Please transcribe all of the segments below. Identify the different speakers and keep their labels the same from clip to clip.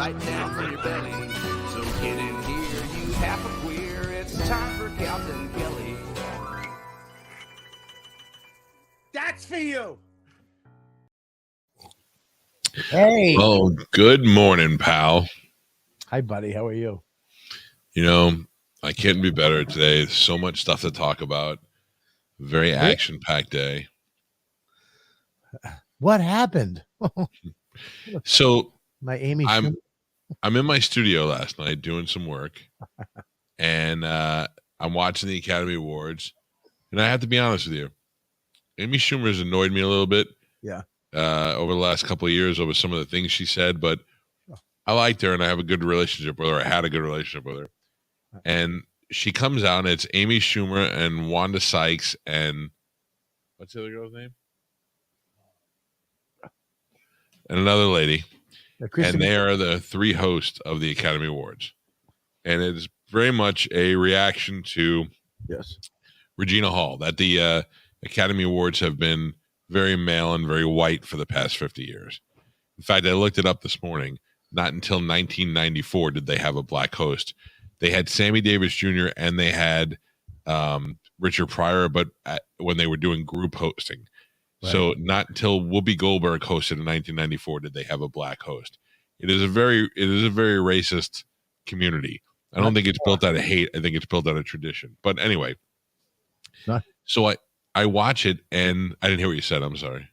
Speaker 1: right down from your belly. So get in here, you half a queer. It's time for Calta and Kelly.
Speaker 2: That's for you.
Speaker 3: Hey.
Speaker 4: Oh, good morning, pal.
Speaker 3: Hi, buddy. How are you?
Speaker 4: You know, I couldn't be better today. There's so much stuff to talk about. Very action-packed day.
Speaker 3: What happened?
Speaker 4: So
Speaker 3: My Amy
Speaker 4: I'm in my studio last night doing some work, and I'm watching the Academy Awards. And I have to be honest with you, Amy Schumer's annoyed me a little bit.
Speaker 3: Yeah.
Speaker 4: Over the last couple of years over some of the things she said, but I liked her and I have a good relationship with her. I had a good relationship with her. And she comes out and it's Amy Schumer and Wanda Sykes and what's the other girl's name? And another lady. And they are the three hosts of the Academy Awards. And it is very much a reaction to Regina Hall, that the Academy Awards have been very male and very white for the past 50 years. In fact, I looked it up this morning. Not until 1994 did they have a black host. They had Sammy Davis Jr. and they had Richard Pryor, but when they were doing group hosting. Right. So not until Whoopi Goldberg hosted in 1994 did they have a black host. It is a very racist community. I don't think it's built out of hate. I think it's built out of tradition. But anyway, so I watch it and I didn't hear what you said. I'm sorry.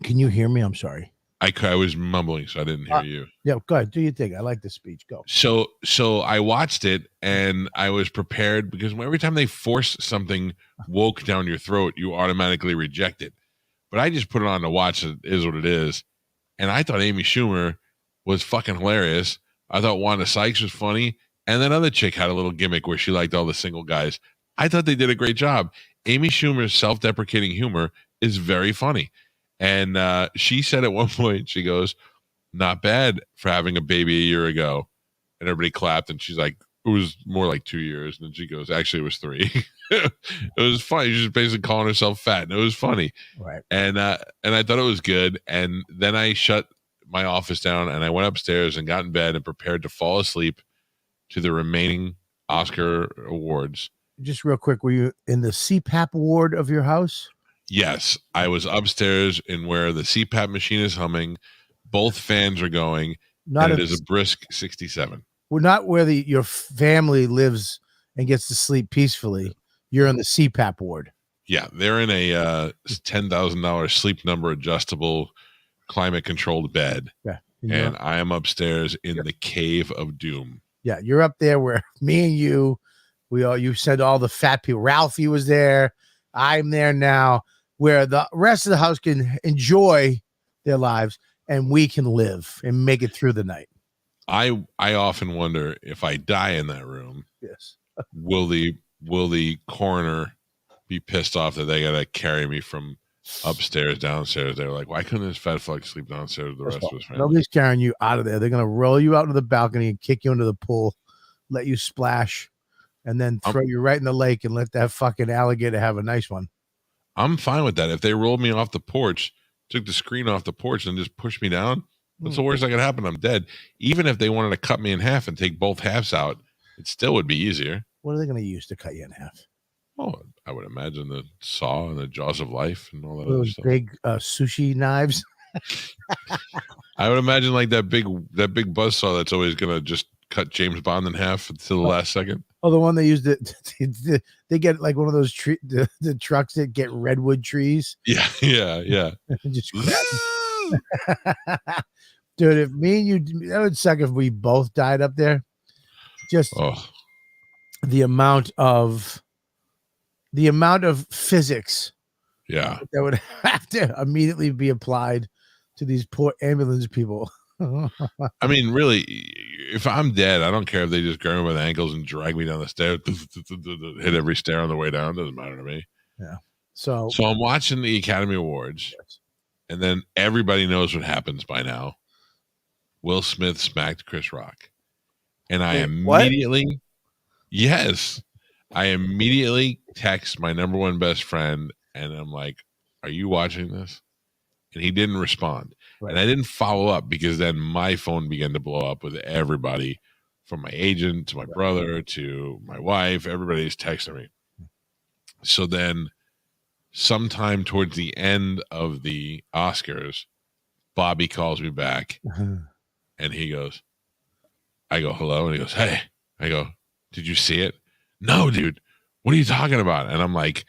Speaker 3: Can you hear me? I'm sorry.
Speaker 4: I was mumbling, so I didn't hear you.
Speaker 3: Yeah, go ahead. Do your thing. I like the speech. Go.
Speaker 4: So I watched it and I was prepared because every time they force something woke down your throat, you automatically reject it. But I just put it on to watch. It is what it is. And I thought Amy Schumer was fucking hilarious. I thought Wanda Sykes was funny. And that other chick had a little gimmick where she liked all the single guys. I thought they did a great job. Amy Schumer's self-deprecating humor is very funny. And she said at one point, she goes, not bad for having a baby a year ago. And everybody clapped. And she's like, it was more like 2 years. And then she goes, actually, it was 3. It was funny. She was basically calling herself fat. And it was funny.
Speaker 3: Right.
Speaker 4: And I thought it was good. And then I shut my office down and I went upstairs and got in bed and prepared to fall asleep to the remaining Oscar awards.
Speaker 3: Just real quick, were you in the CPAP ward of your house?
Speaker 4: Yes, I was upstairs in where the CPAP machine is humming. Both fans are going. And it is a brisk 67.
Speaker 3: We're not where your family lives and gets to sleep peacefully. You're in the CPAP ward.
Speaker 4: Yeah, they're in a $10,000 sleep number adjustable climate controlled bed.
Speaker 3: Yeah.
Speaker 4: And I am upstairs in the cave of doom.
Speaker 3: Yeah, you're up there where me and you said all the fat people. Ralphie was there. I'm there now, where the rest of the house can enjoy their lives and we can live and make it through the night.
Speaker 4: I often wonder if I die in that room.
Speaker 3: Yes.
Speaker 4: will the coroner be pissed off that they gotta carry me from upstairs downstairs? They're like, why couldn't this fat fuck sleep downstairs with the rest of his family?
Speaker 3: Nobody's carrying you out of there. They're gonna roll you out to the balcony and kick you into the pool, let you splash, and then throw you right in the lake and let that fucking alligator have a nice one.
Speaker 4: I'm fine with that. If they rolled me off the porch, took the screen off the porch and just pushed me down, what's the worst that could happen? I'm dead. Even if they wanted to cut me in half and take both halves out, it still would be easier.
Speaker 3: What are they going to use to cut you in half?
Speaker 4: Oh, I would imagine the saw and the jaws of life and all that other
Speaker 3: Those
Speaker 4: stuff.
Speaker 3: big sushi knives.
Speaker 4: I would imagine like that big buzzsaw that's always going to just cut James Bond in half until the last second.
Speaker 3: Oh, the one they used they get like one of those the trucks that get redwood trees.
Speaker 4: Yeah.
Speaker 3: Just dude, if me and you, that would suck if we both died up there. Just the amount of physics, that would have to immediately be applied to these poor ambulance people.
Speaker 4: I mean, really, if I'm dead, I don't care if they just grab me by the ankles and drag me down the stairs, hit every stair on the way down. Doesn't matter to me.
Speaker 3: Yeah. So
Speaker 4: I'm watching the Academy Awards, and then everybody knows what happens by now. Will Smith smacked Chris Rock, and I immediately text my number one best friend, and I'm like, "Are you watching this?" And he didn't respond. And I didn't follow up because then my phone began to blow up with everybody, from my agent to my brother to my wife. Everybody's texting me. So then sometime towards the end of the Oscars, Bobby calls me back and he goes, I go, hello. And he goes, hey. I go, did you see it? No, dude. What are you talking about? And I'm like,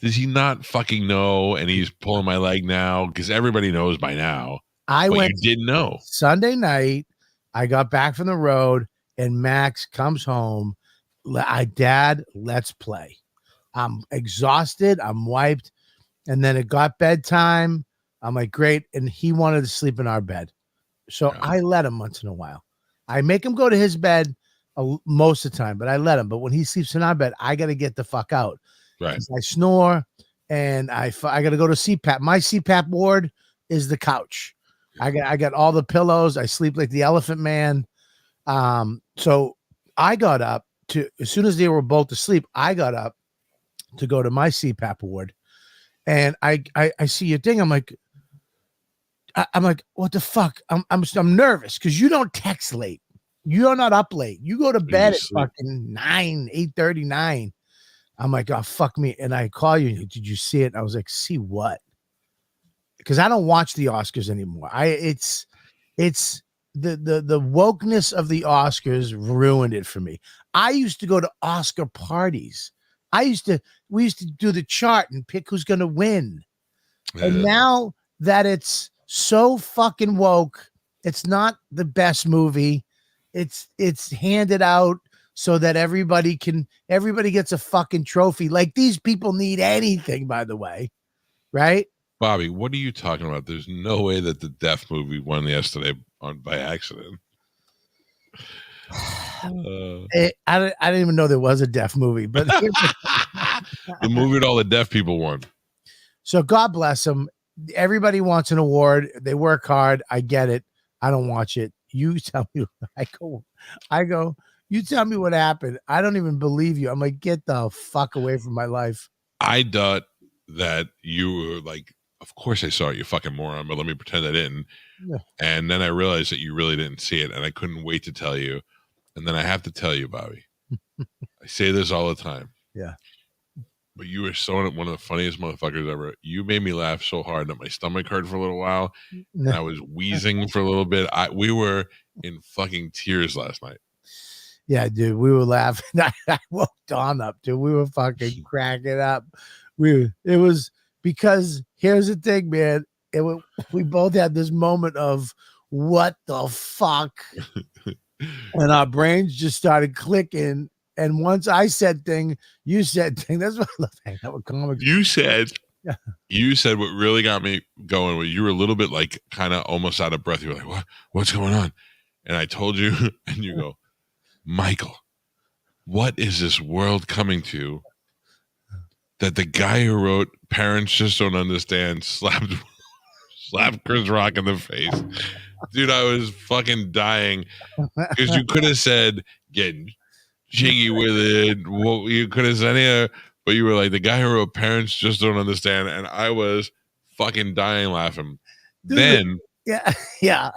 Speaker 4: does he not fucking know? And he's pulling my leg now because everybody knows by now.
Speaker 3: I went.
Speaker 4: You didn't know.
Speaker 3: Sunday night, I got back from the road, and Max comes home. Dad, let's play. I'm exhausted. I'm wiped. And then it got bedtime. I'm like, great. And he wanted to sleep in our bed. So I let him once in a while. I make him go to his bed most of the time, but I let him. But when he sleeps in our bed, I got to get the fuck out.
Speaker 4: Right.
Speaker 3: I snore, and I got to go to CPAP. My CPAP ward is the couch. I got all the pillows. I sleep like the Elephant Man. So I got up as soon as they were both asleep, I got up to go to my CPAP ward, and I see your thing. I'm like, what the fuck? I'm nervous because you don't text late. You're not up late. You go to bed at fucking 8:30, 9. I'm like, oh, fuck me. And I call you. Did you see it? And I was like, see what? Because I don't watch the Oscars anymore. It's the wokeness of the Oscars ruined it for me. I used to go to Oscar parties. We used to do the chart and pick who's going to win. And now that it's so fucking woke, it's not the best movie. It's handed out so that everybody gets a fucking trophy. Like, these people need anything, by the way. Right?
Speaker 4: Bobby, what are you talking about? There's no way that the Deaf movie won yesterday by accident.
Speaker 3: I didn't even know there was a Deaf movie, but
Speaker 4: the movie with all the deaf people won.
Speaker 3: So God bless them. Everybody wants an award. They work hard. I get it. I don't watch it. You tell me. I go. You tell me what happened. I don't even believe you. I'm like, get the fuck away from my life.
Speaker 4: I thought that you were like, of course I saw it, you fucking moron, but let me pretend I didn't. Yeah. And then I realized that you really didn't see it, and I couldn't wait to tell you. And then I have to tell you, Bobby. I say this all the time.
Speaker 3: Yeah.
Speaker 4: But you were one of the funniest motherfuckers ever. You made me laugh so hard that my stomach hurt for a little while. And I was wheezing for a little bit. We were in fucking tears last night.
Speaker 3: Yeah, dude, we were laughing. I woke Dawn up, dude. We were fucking cracking up. It was because here's the thing, man. We both had this moment of what the fuck, and our brains just started clicking. And once I said thing, you said thing. That's what I love hanging out with comics.
Speaker 4: You said what really got me going. You were a little bit like kind of almost out of breath. You were like, what's going on? And I told you, and you go, Michael, what is this world coming to that the guy who wrote Parents Just Don't Understand slapped Chris Rock in the face? Dude, I was fucking dying because you could have said, getting jiggy with it. Well, you could have said it, but you were like, the guy who wrote Parents Just Don't Understand. And I was fucking dying laughing. Dude,
Speaker 3: yeah.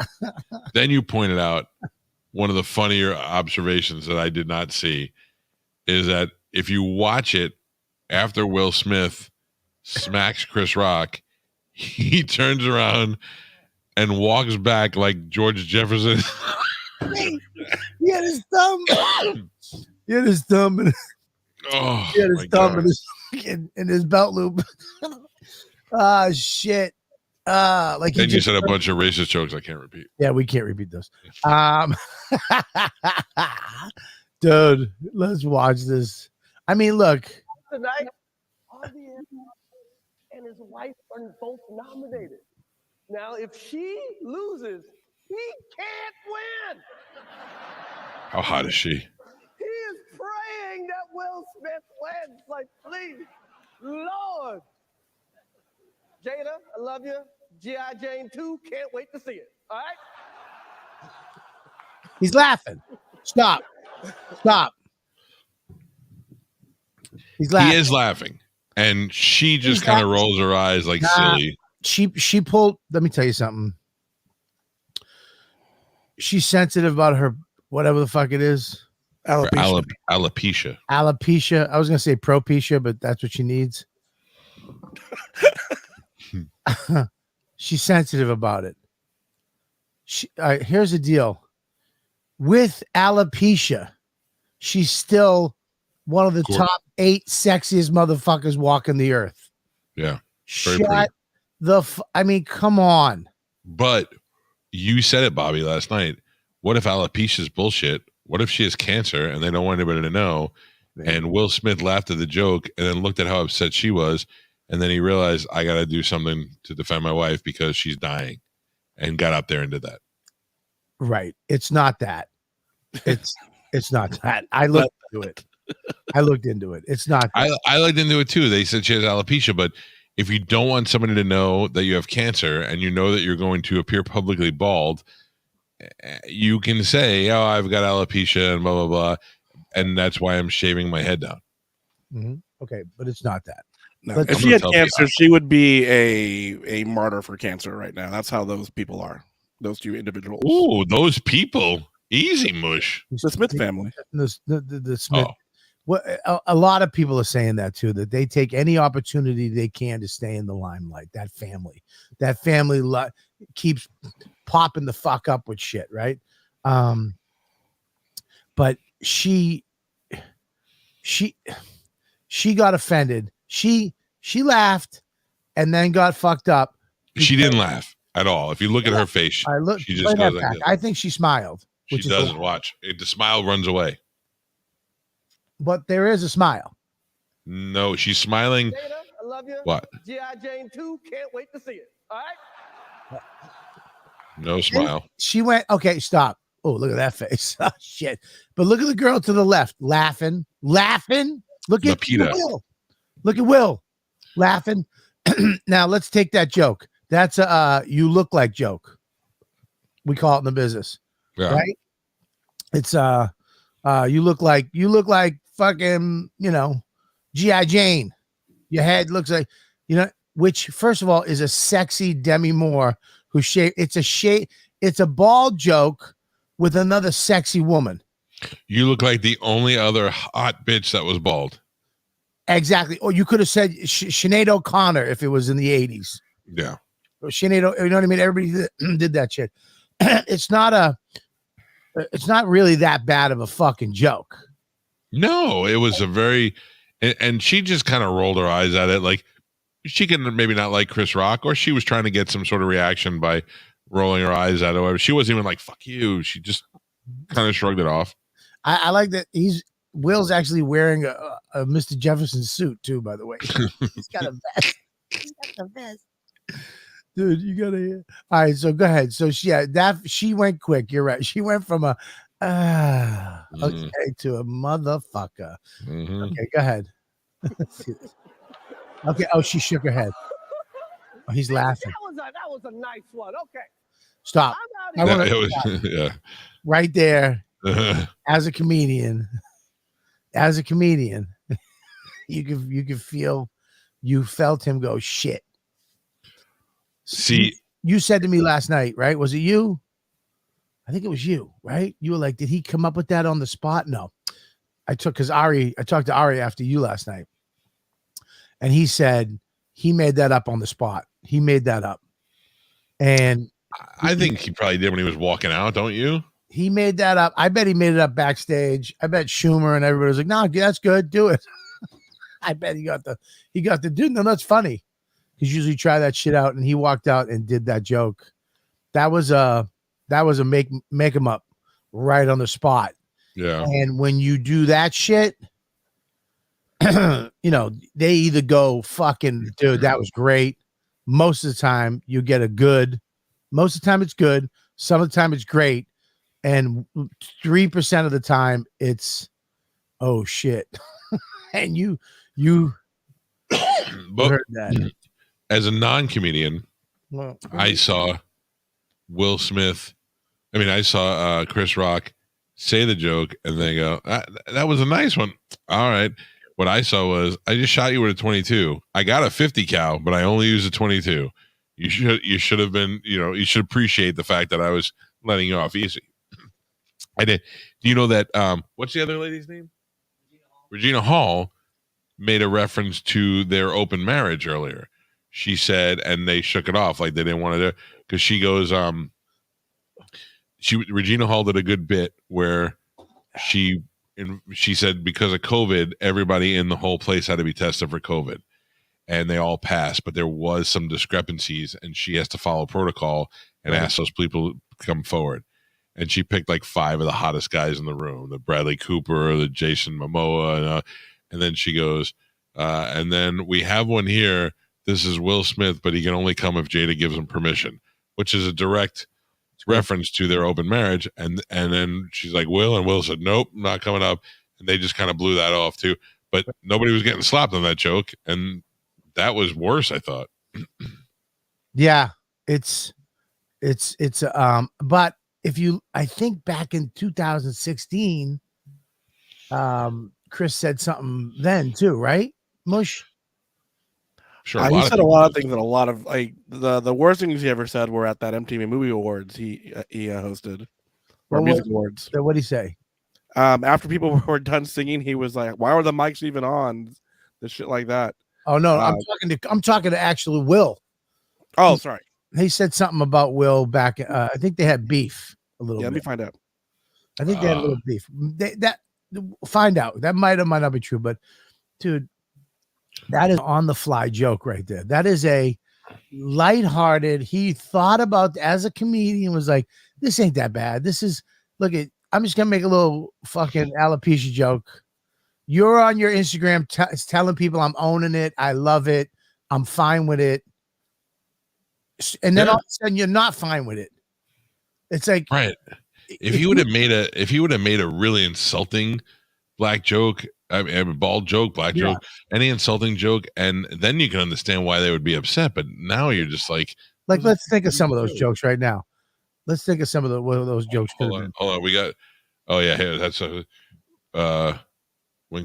Speaker 4: Then you pointed out one of the funnier observations that I did not see is that if you watch it after Will Smith smacks Chris Rock, he turns around and walks back like George Jefferson.
Speaker 3: He had his thumb. He had his thumb in his belt loop. Ah, shit. Like
Speaker 4: then you said a bunch of racist jokes I can't repeat.
Speaker 3: Yeah, we can't repeat those. Dude, let's watch this. I mean, look.
Speaker 2: Tonight, and his wife are both nominated. Now, if she loses, he can't win.
Speaker 4: How hot is she?
Speaker 2: He is praying that Will Smith wins. Like, please, Lord. Jada, I love you. G.I. Jane 2, can't wait to see it. All right?
Speaker 3: He's laughing. Stop. He's laughing.
Speaker 4: He is laughing. And she just kind of rolls her eyes like silly.
Speaker 3: She pulled, let me tell you something. she's sensitive about her whatever the fuck it is.
Speaker 4: Alopecia.
Speaker 3: Alopecia. I was gonna say propecia, but that's what she needs. She's sensitive about it. Here's the deal. With alopecia, she's still one of the top 8 sexiest motherfuckers walking the earth.
Speaker 4: Yeah.
Speaker 3: I mean, come on.
Speaker 4: But you said it, Bobby, last night. What if alopecia is bullshit? What if she has cancer and they don't want anybody to know? And Will Smith laughed at the joke and then looked at how upset she was. And then he realized, I got to do something to defend my wife because she's dying, and got up there and did that.
Speaker 3: Right. It's not that. It's not that. I looked into it. It's not that.
Speaker 4: I looked into it too. They said she has alopecia, but if you don't want somebody to know that you have cancer and you know that you're going to appear publicly bald, you can say, oh, I've got alopecia and blah, blah, blah. And that's why I'm shaving my head down.
Speaker 3: Mm-hmm. Okay. But it's not that.
Speaker 5: No, if she had cancer, she would be a martyr for cancer right now. That's how those people are. Those 2 individuals.
Speaker 4: Ooh, those people. Easy mush.
Speaker 5: The Smith family.
Speaker 3: The Smith. What a lot of people are saying that too, that they take any opportunity they can to stay in the limelight. That family keeps popping the fuck up with shit, right? But she got offended. She laughed and then got fucked up.
Speaker 4: She didn't laugh at all. If you look at her face, she just goes like this.
Speaker 3: I think she smiled.
Speaker 4: She doesn't watch. The smile runs away.
Speaker 3: But there is a smile.
Speaker 4: No, she's smiling.
Speaker 2: Jada, I love you.
Speaker 4: What?
Speaker 2: G.I. Jane 2, can't wait to see it. All right?
Speaker 4: No smile.
Speaker 3: She went, okay, stop. Oh, look at that face. Oh, shit. But look at the girl to the left, laughing. Look at Will. Look at Will, laughing. Now, let's take that joke. That's a you look like joke. We call it in the business.
Speaker 4: Yeah.
Speaker 3: Right? It's you look like fucking, G.I. Jane. Your head looks like, which first of all is a sexy Demi Moore who shaved. It's a bald joke with another sexy woman.
Speaker 4: You look like the only other hot bitch that was bald.
Speaker 3: Exactly. Or you could have said Sinead O'Connor if it was in the 80s.
Speaker 4: Yeah.
Speaker 3: Sinead, you know what I mean? Everybody did that shit. It's not really that bad of a fucking joke.
Speaker 4: No, it was a very, and she just kind of rolled her eyes at it. Like she can maybe not like Chris Rock, or she was trying to get some sort of reaction by rolling her eyes at it. She wasn't even like, fuck you. She just kind of shrugged it off.
Speaker 3: I like that Will's actually wearing a Mr. Jefferson suit too, by the way. He's got a vest. He's got the vest. Dude, you gotta hear. All right, so go ahead. So she went quick. You're right. She went from a okay to a motherfucker.
Speaker 4: Mm-hmm.
Speaker 3: Okay, go ahead. Okay. Oh, she shook her head. Oh, he's laughing.
Speaker 2: That was a nice one. Okay.
Speaker 3: Stop.
Speaker 4: Yeah.
Speaker 3: Right there. As a comedian, you could feel, you felt him go shit.
Speaker 4: See,
Speaker 3: you said to me last night, right? Was it you? I think it was you, right? You were like, did he come up with that on the spot? No. I talked to Ari after you last night, and he said he made that up on the spot. He made that up. And
Speaker 4: I think he probably did when he was walking out, don't you?
Speaker 3: He made that up. I bet he made it up backstage. I bet Schumer and everybody was like, no, that's good. Do it. I bet he got the dude. No, that's funny. He's usually try that shit out, and he walked out and did that joke. That was a make him up right on the spot.
Speaker 4: Yeah.
Speaker 3: And when you do that shit, they either go fucking, dude, that was great. Most of the time you get a good, most of the time it's good. Some of the time it's great. And 3% of the time it's, oh shit. And you heard that.
Speaker 4: As a non-comedian, I saw Will Smith. I saw Chris Rock say the joke and they go, that was a nice one. All right. What I saw was, I just shot you with a 22. I got a 50 cal, but I only used a 22. You should have been, you should appreciate the fact that I was letting you off easy. I did. Do you know that? What's the other lady's name? Regina Hall made a reference to their open marriage earlier. She said, and they shook it off like they didn't want to do, because she goes, Regina Hall did a good bit where she said because of COVID, everybody in the whole place had to be tested for COVID, and they all passed, but there was some discrepancies, and she has to follow protocol and ask those people to come forward. And she picked like 5 of the hottest guys in the room, the Bradley Cooper, the Jason Momoa, and then she goes, and then we have one here. This is Will Smith, but he can only come if Jada gives him permission, which is a direct reference to their open marriage. And then she's like, Will, and Will said, nope, not coming up. And they just kind of blew that off too. But nobody was getting slapped on that joke, and that was worse, I thought.
Speaker 3: Yeah, it's but if you, I think back in 2016, Chris said something then too, right? Mush.
Speaker 4: Sure.
Speaker 5: He said a lot of things, and a lot of like the worst things he ever said were at that MTV Movie Awards he hosted, or Music Awards.
Speaker 3: What did he say?
Speaker 5: After people were done singing, he was like, "Why were the mics even on?" The shit like that.
Speaker 3: Oh no, I'm talking to actually Will.
Speaker 5: Oh, sorry.
Speaker 3: He said something about Will back. I think they had beef a little.
Speaker 5: Yeah,
Speaker 3: bit.
Speaker 5: Let me find out.
Speaker 3: I think they had a little beef. Find out. That might not be true, but dude, that is on the fly joke right there. That is a lighthearted. He thought about as a comedian, was like, this ain't that bad. This is, look at, I'm just gonna make a little fucking alopecia joke. You're on your Instagram telling people I'm owning it. I love it. I'm fine with it. And then all of a sudden you're not fine with it. It's like,
Speaker 4: right. If you would have made a really insulting black joke, I mean, bald joke, black joke, any insulting joke, and then you can understand why they would be upset. But now you're just like,
Speaker 3: let's think of some of those jokes right now. Let's think of some of those jokes.
Speaker 4: Hold on. We got, here, that's when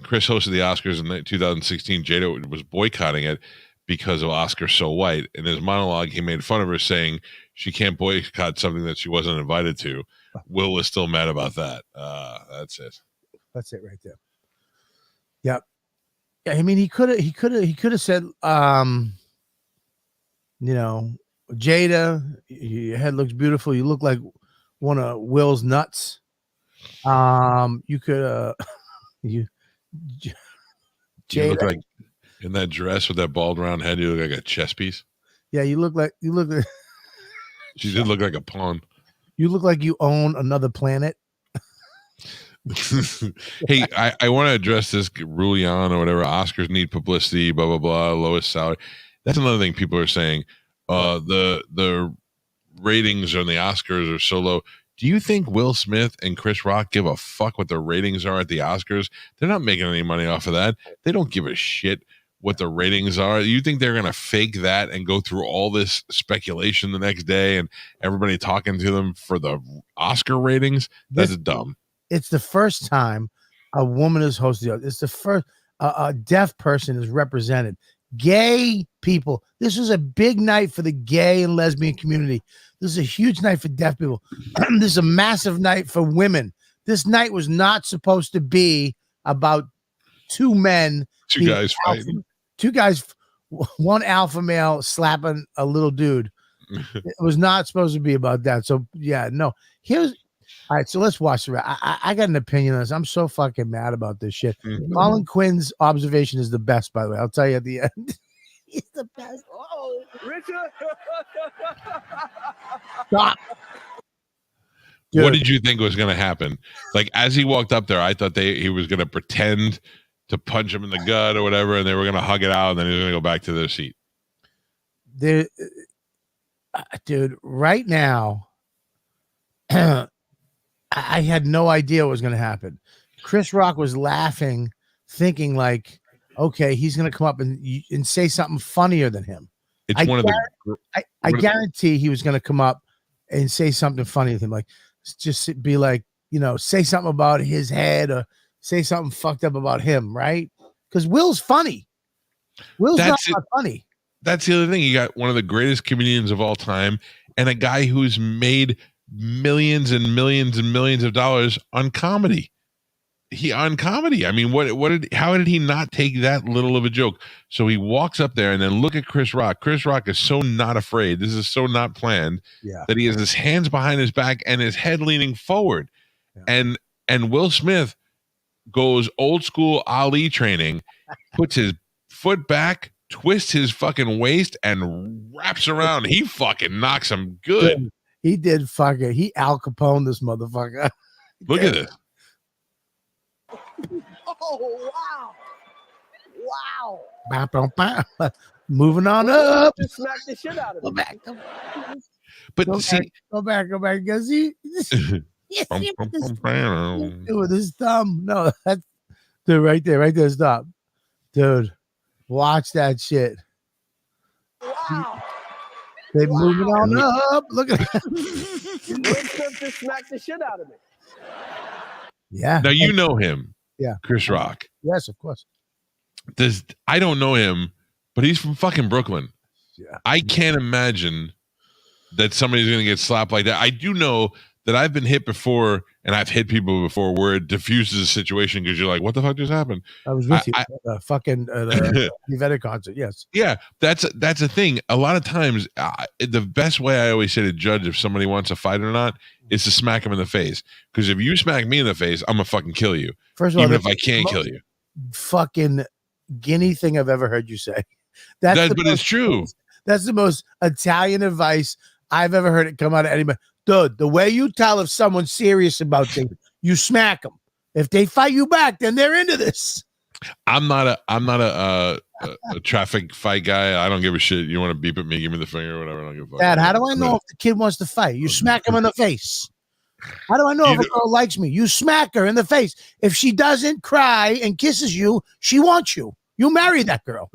Speaker 4: Chris hosted the Oscars in 2016, Jada was boycotting it because of Oscar So White. In his monologue, he made fun of her, saying she can't boycott something that she wasn't invited to. Will was still mad about that. That's it.
Speaker 3: That's it right there. Yep. Yeah, I mean, he could have said, Jada, your head looks beautiful. You look like one of Will's nuts. You could, Jada,
Speaker 4: you look like in that dress with that bald round head. You look like a chess piece.
Speaker 3: Yeah, you look like.
Speaker 4: She did look like a pawn.
Speaker 3: You look like you own another planet.
Speaker 4: Hey, I want to address this Rulian or whatever. Oscars need publicity, blah blah blah. Lowest salary. That's another thing people are saying. The ratings on the Oscars are so low. Do you think Will Smith and Chris Rock give a fuck what the ratings are at the Oscars? They're not making any money off of that. They don't give a shit what the ratings are. You think they're going to fake that and go through all this speculation the next day and everybody talking to them for the Oscar ratings? That's dumb.
Speaker 3: It's the first time a woman is hosted. It's the first a deaf person is represented. Gay people. This was a big night for the gay and lesbian community. This is a huge night for deaf people. This is a massive night for women. This night was not supposed to be about two men.
Speaker 4: Two guys fighting.
Speaker 3: Two guys, one alpha male slapping a little dude. It was not supposed to be about that. So, yeah, no. All right, so let's watch the rest. I got an opinion on this. I'm so fucking mad about this shit. Colin Quinn's observation is the best, by the way. I'll tell you at the end. He's the best.
Speaker 2: Oh, Richard.
Speaker 3: Stop.
Speaker 4: Dude. What did you think was going to happen? Like, as he walked up there, I thought he was going to pretend to punch him in the gut or whatever, and they were going to hug it out, and then he was going to go back to their seat.
Speaker 3: Dude, right now, I had no idea what was going to happen. Chris Rock was laughing, thinking like, okay, he's going to come up and say something funnier than him.
Speaker 4: It's
Speaker 3: I guarantee he was going to come up and say something funny with him, like just be like, say something about his head or say something fucked up about him, right? Because Will's funny. Will's not funny.
Speaker 4: That's the other thing. You got one of the greatest comedians of all time and a guy who's made millions and millions and millions of dollars on comedy. I mean, how did he not take that little of a joke? So he walks up there and then look at Chris Rock. Chris Rock is so not afraid. This is so not planned that he has his hands behind his back and his head leaning forward. Yeah. And Will Smith goes old school Ali training, puts his foot back, twists his fucking waist, and wraps around. He fucking knocks him good.
Speaker 3: Dude, he did fucking. He Al Capone this motherfucker.
Speaker 4: Look at this.
Speaker 2: Oh, wow.
Speaker 3: Wow. Moving on up.
Speaker 2: Just smack the shit out of him.
Speaker 3: Go back.
Speaker 4: But
Speaker 3: Go
Speaker 4: see,
Speaker 3: back. Because he with his thumb. No, that's dude right there. Stop. Dude, watch that shit.
Speaker 2: Wow.
Speaker 3: They're moving on up. Look at that.
Speaker 2: Will Smith just smacked the shit out of me.
Speaker 3: Yeah.
Speaker 4: Now you know him.
Speaker 3: Yeah.
Speaker 4: Chris Rock.
Speaker 3: Yes, of course.
Speaker 4: I don't know him, but he's from fucking Brooklyn.
Speaker 3: Yeah.
Speaker 4: I can't imagine that somebody's going to get slapped like that. I do know that I've been hit before, and I've hit people before where it diffuses a situation because you're like, what the fuck just happened?
Speaker 3: I was with you at the fucking Yvette concert. Yes.
Speaker 4: Yeah, that's a thing. A lot of times, the best way I always say to judge if somebody wants a fight or not is to smack them in the face. Because if you smack me in the face, I'm going to fucking kill you.
Speaker 3: First of all,
Speaker 4: even if I can't kill you.
Speaker 3: Fucking guinea thing I've ever heard you say.
Speaker 4: But it's true.
Speaker 3: That's the most Italian advice I've ever heard it come out of anybody. Dude, the way you tell if someone's serious about things, you smack them. If they fight you back, then they're into this.
Speaker 4: I'm not a traffic fight guy. I don't give a shit. You want to beep at me, give me the finger or whatever. I don't give a fuck.
Speaker 3: Dad, how do I know if the kid wants to fight? You smack him in the face. How do I know if a girl likes me? You smack her in the face. If she doesn't cry and kisses you, she wants you. You marry that girl.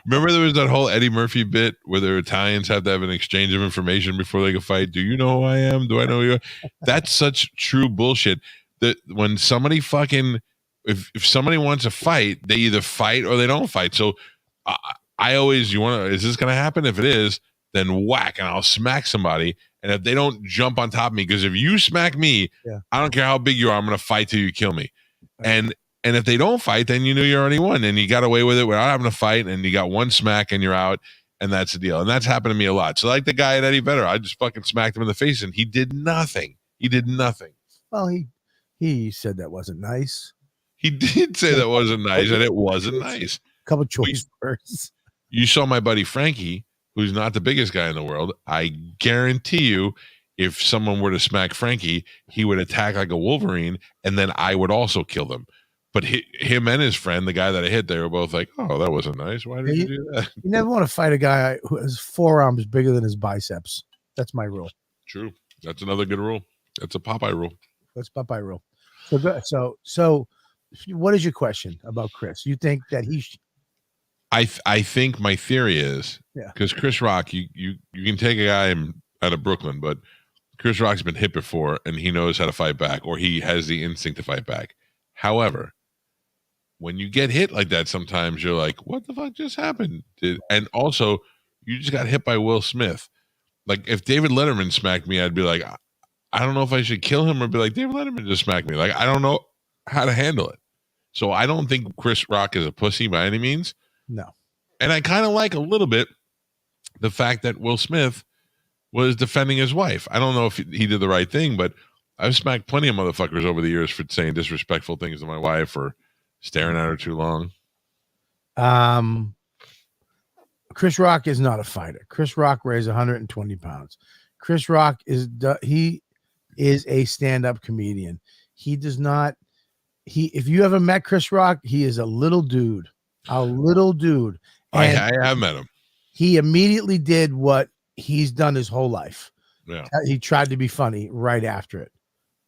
Speaker 4: Remember there was that whole Eddie Murphy bit where the Italians have to have an exchange of information before they can fight. Do you know who I am? Do I know you? That's such true bullshit that when somebody fucking, if somebody wants to fight, they either fight or they don't fight. So I always, is this going to happen? If it is, then whack and I'll smack somebody. And if they don't jump on top of me, because if you smack me, I don't care how big you are, I'm going to fight till you kill me. And if they don't fight, then you know you already won and you got away with it without having to fight and you got one smack and you're out and that's the deal. And that's happened to me a lot. So like the guy at Eddie Vedder, I just fucking smacked him in the face and he did nothing.
Speaker 3: Well, he said that wasn't nice.
Speaker 4: He did say that wasn't nice and it wasn't nice.
Speaker 3: Couple choice words.
Speaker 4: You saw my buddy Frankie, who's not the biggest guy in the world. I guarantee you, if someone were to smack Frankie, he would attack like a Wolverine and then I would also kill them. But him and his friend, the guy that I hit, they were both like, oh, that wasn't nice. Why did you do that?
Speaker 3: You never want to fight a guy who has forearms bigger than his biceps. That's my rule.
Speaker 4: True. That's another good rule. That's a Popeye rule.
Speaker 3: That's Popeye rule. So what is your question about Chris? You think that he
Speaker 4: I think my theory is, because Chris Rock, you can take a guy out of Brooklyn, but Chris Rock's been hit before and he knows how to fight back, or he has the instinct to fight back. However, when you get hit like that, sometimes you're like, what the fuck just happened? And also, you just got hit by Will Smith. Like, if David Letterman smacked me, I'd be like, I don't know if I should kill him or be like, David Letterman just smacked me. Like, I don't know how to handle it. So I don't think Chris Rock is a pussy by any means.
Speaker 3: No.
Speaker 4: And I kind of like a little bit the fact that Will Smith was defending his wife. I don't know if he did the right thing, but I've smacked plenty of motherfuckers over the years for saying disrespectful things to my wife or staring at her too long.
Speaker 3: Chris Rock is not a fighter. Chris Rock weighs 120 pounds. Chris Rock is a stand-up comedian. He does not. If you ever met Chris Rock, he is a little dude. And
Speaker 4: I have met him.
Speaker 3: He immediately did what he's done his whole life.
Speaker 4: Yeah.
Speaker 3: He tried to be funny right after it.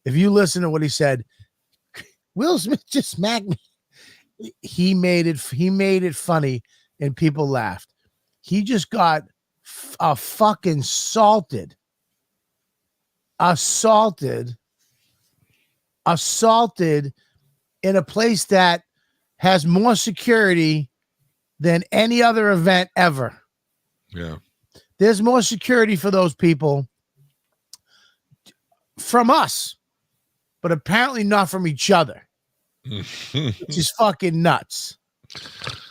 Speaker 3: If you listen to what he said, Will Smith just smacked me. He made it funny and people laughed. He just got fucking assaulted in a place that has more security than any other event ever.
Speaker 4: Yeah.
Speaker 3: There's more security for those people from us, but apparently not from each other, which is fucking nuts.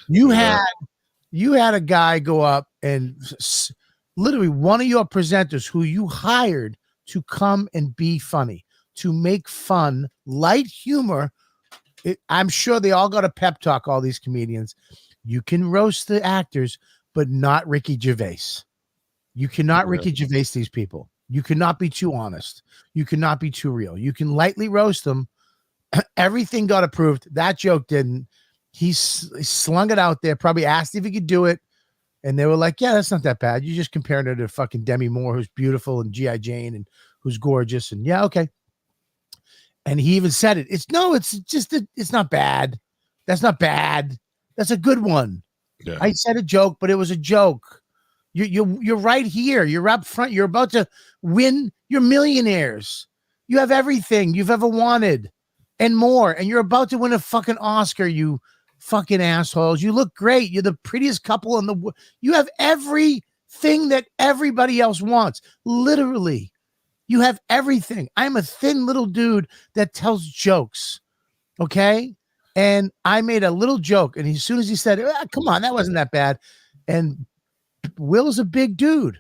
Speaker 3: You had a guy go up and literally one of your presenters who you hired to come and be funny, to make fun, light humor. I'm sure they all got a pep talk, all these comedians. You can roast the actors, but not Ricky Gervais. You cannot Ricky Gervais these people. You cannot be too honest. You cannot be too real. You can lightly roast them. Everything got approved. That joke didn't. He slung it out there, probably asked if he could do it. And they were like, yeah, that's not that bad. You just compared her to fucking Demi Moore, who's beautiful, and G.I. Jane, and who's gorgeous. And yeah, okay. And he even said it. It's not bad. That's not bad. That's a good one. Yeah. I said a joke, but it was a joke. You're right here. You're up front. You're about to win. You're millionaires. You have everything you've ever wanted and more. And you're about to win a fucking Oscar, you fucking assholes. You look great. You're the prettiest couple in the world. You have everything that everybody else wants. Literally. You have everything. I'm a thin little dude that tells jokes. Okay? And I made a little joke. And as soon as he said, come on, that wasn't that bad. And Will's a big dude.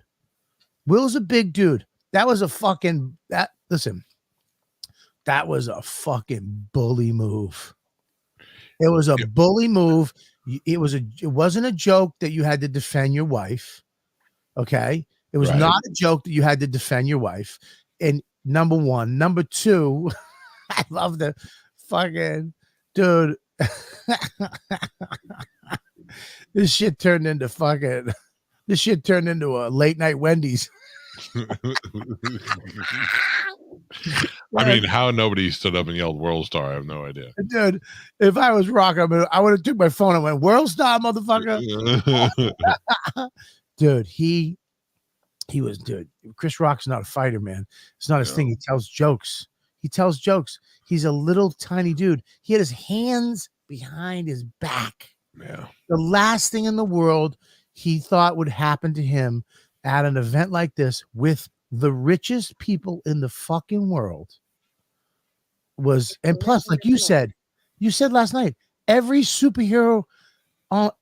Speaker 3: Will's a big dude. That was a fucking that was a fucking bully move. It was a bully move. It wasn't a joke that you had to defend your wife. Okay. It was not a joke that you had to defend your wife. And number one. Number two, I love the fucking dude. This shit turned into a late night Wendy's.
Speaker 4: I mean, how nobody stood up and yelled World Star, I have no idea.
Speaker 3: Dude, if I was Rock, I would have took my phone and went, World Star, motherfucker. Dude, he was, Chris Rock's not a fighter, man. It's not his thing. He tells jokes. He's a little tiny dude. He had his hands behind his back.
Speaker 4: Yeah.
Speaker 3: The last thing in the world he thought would happen to him at an event like this with the richest people in the fucking world was, and plus, like you said last night, every superhero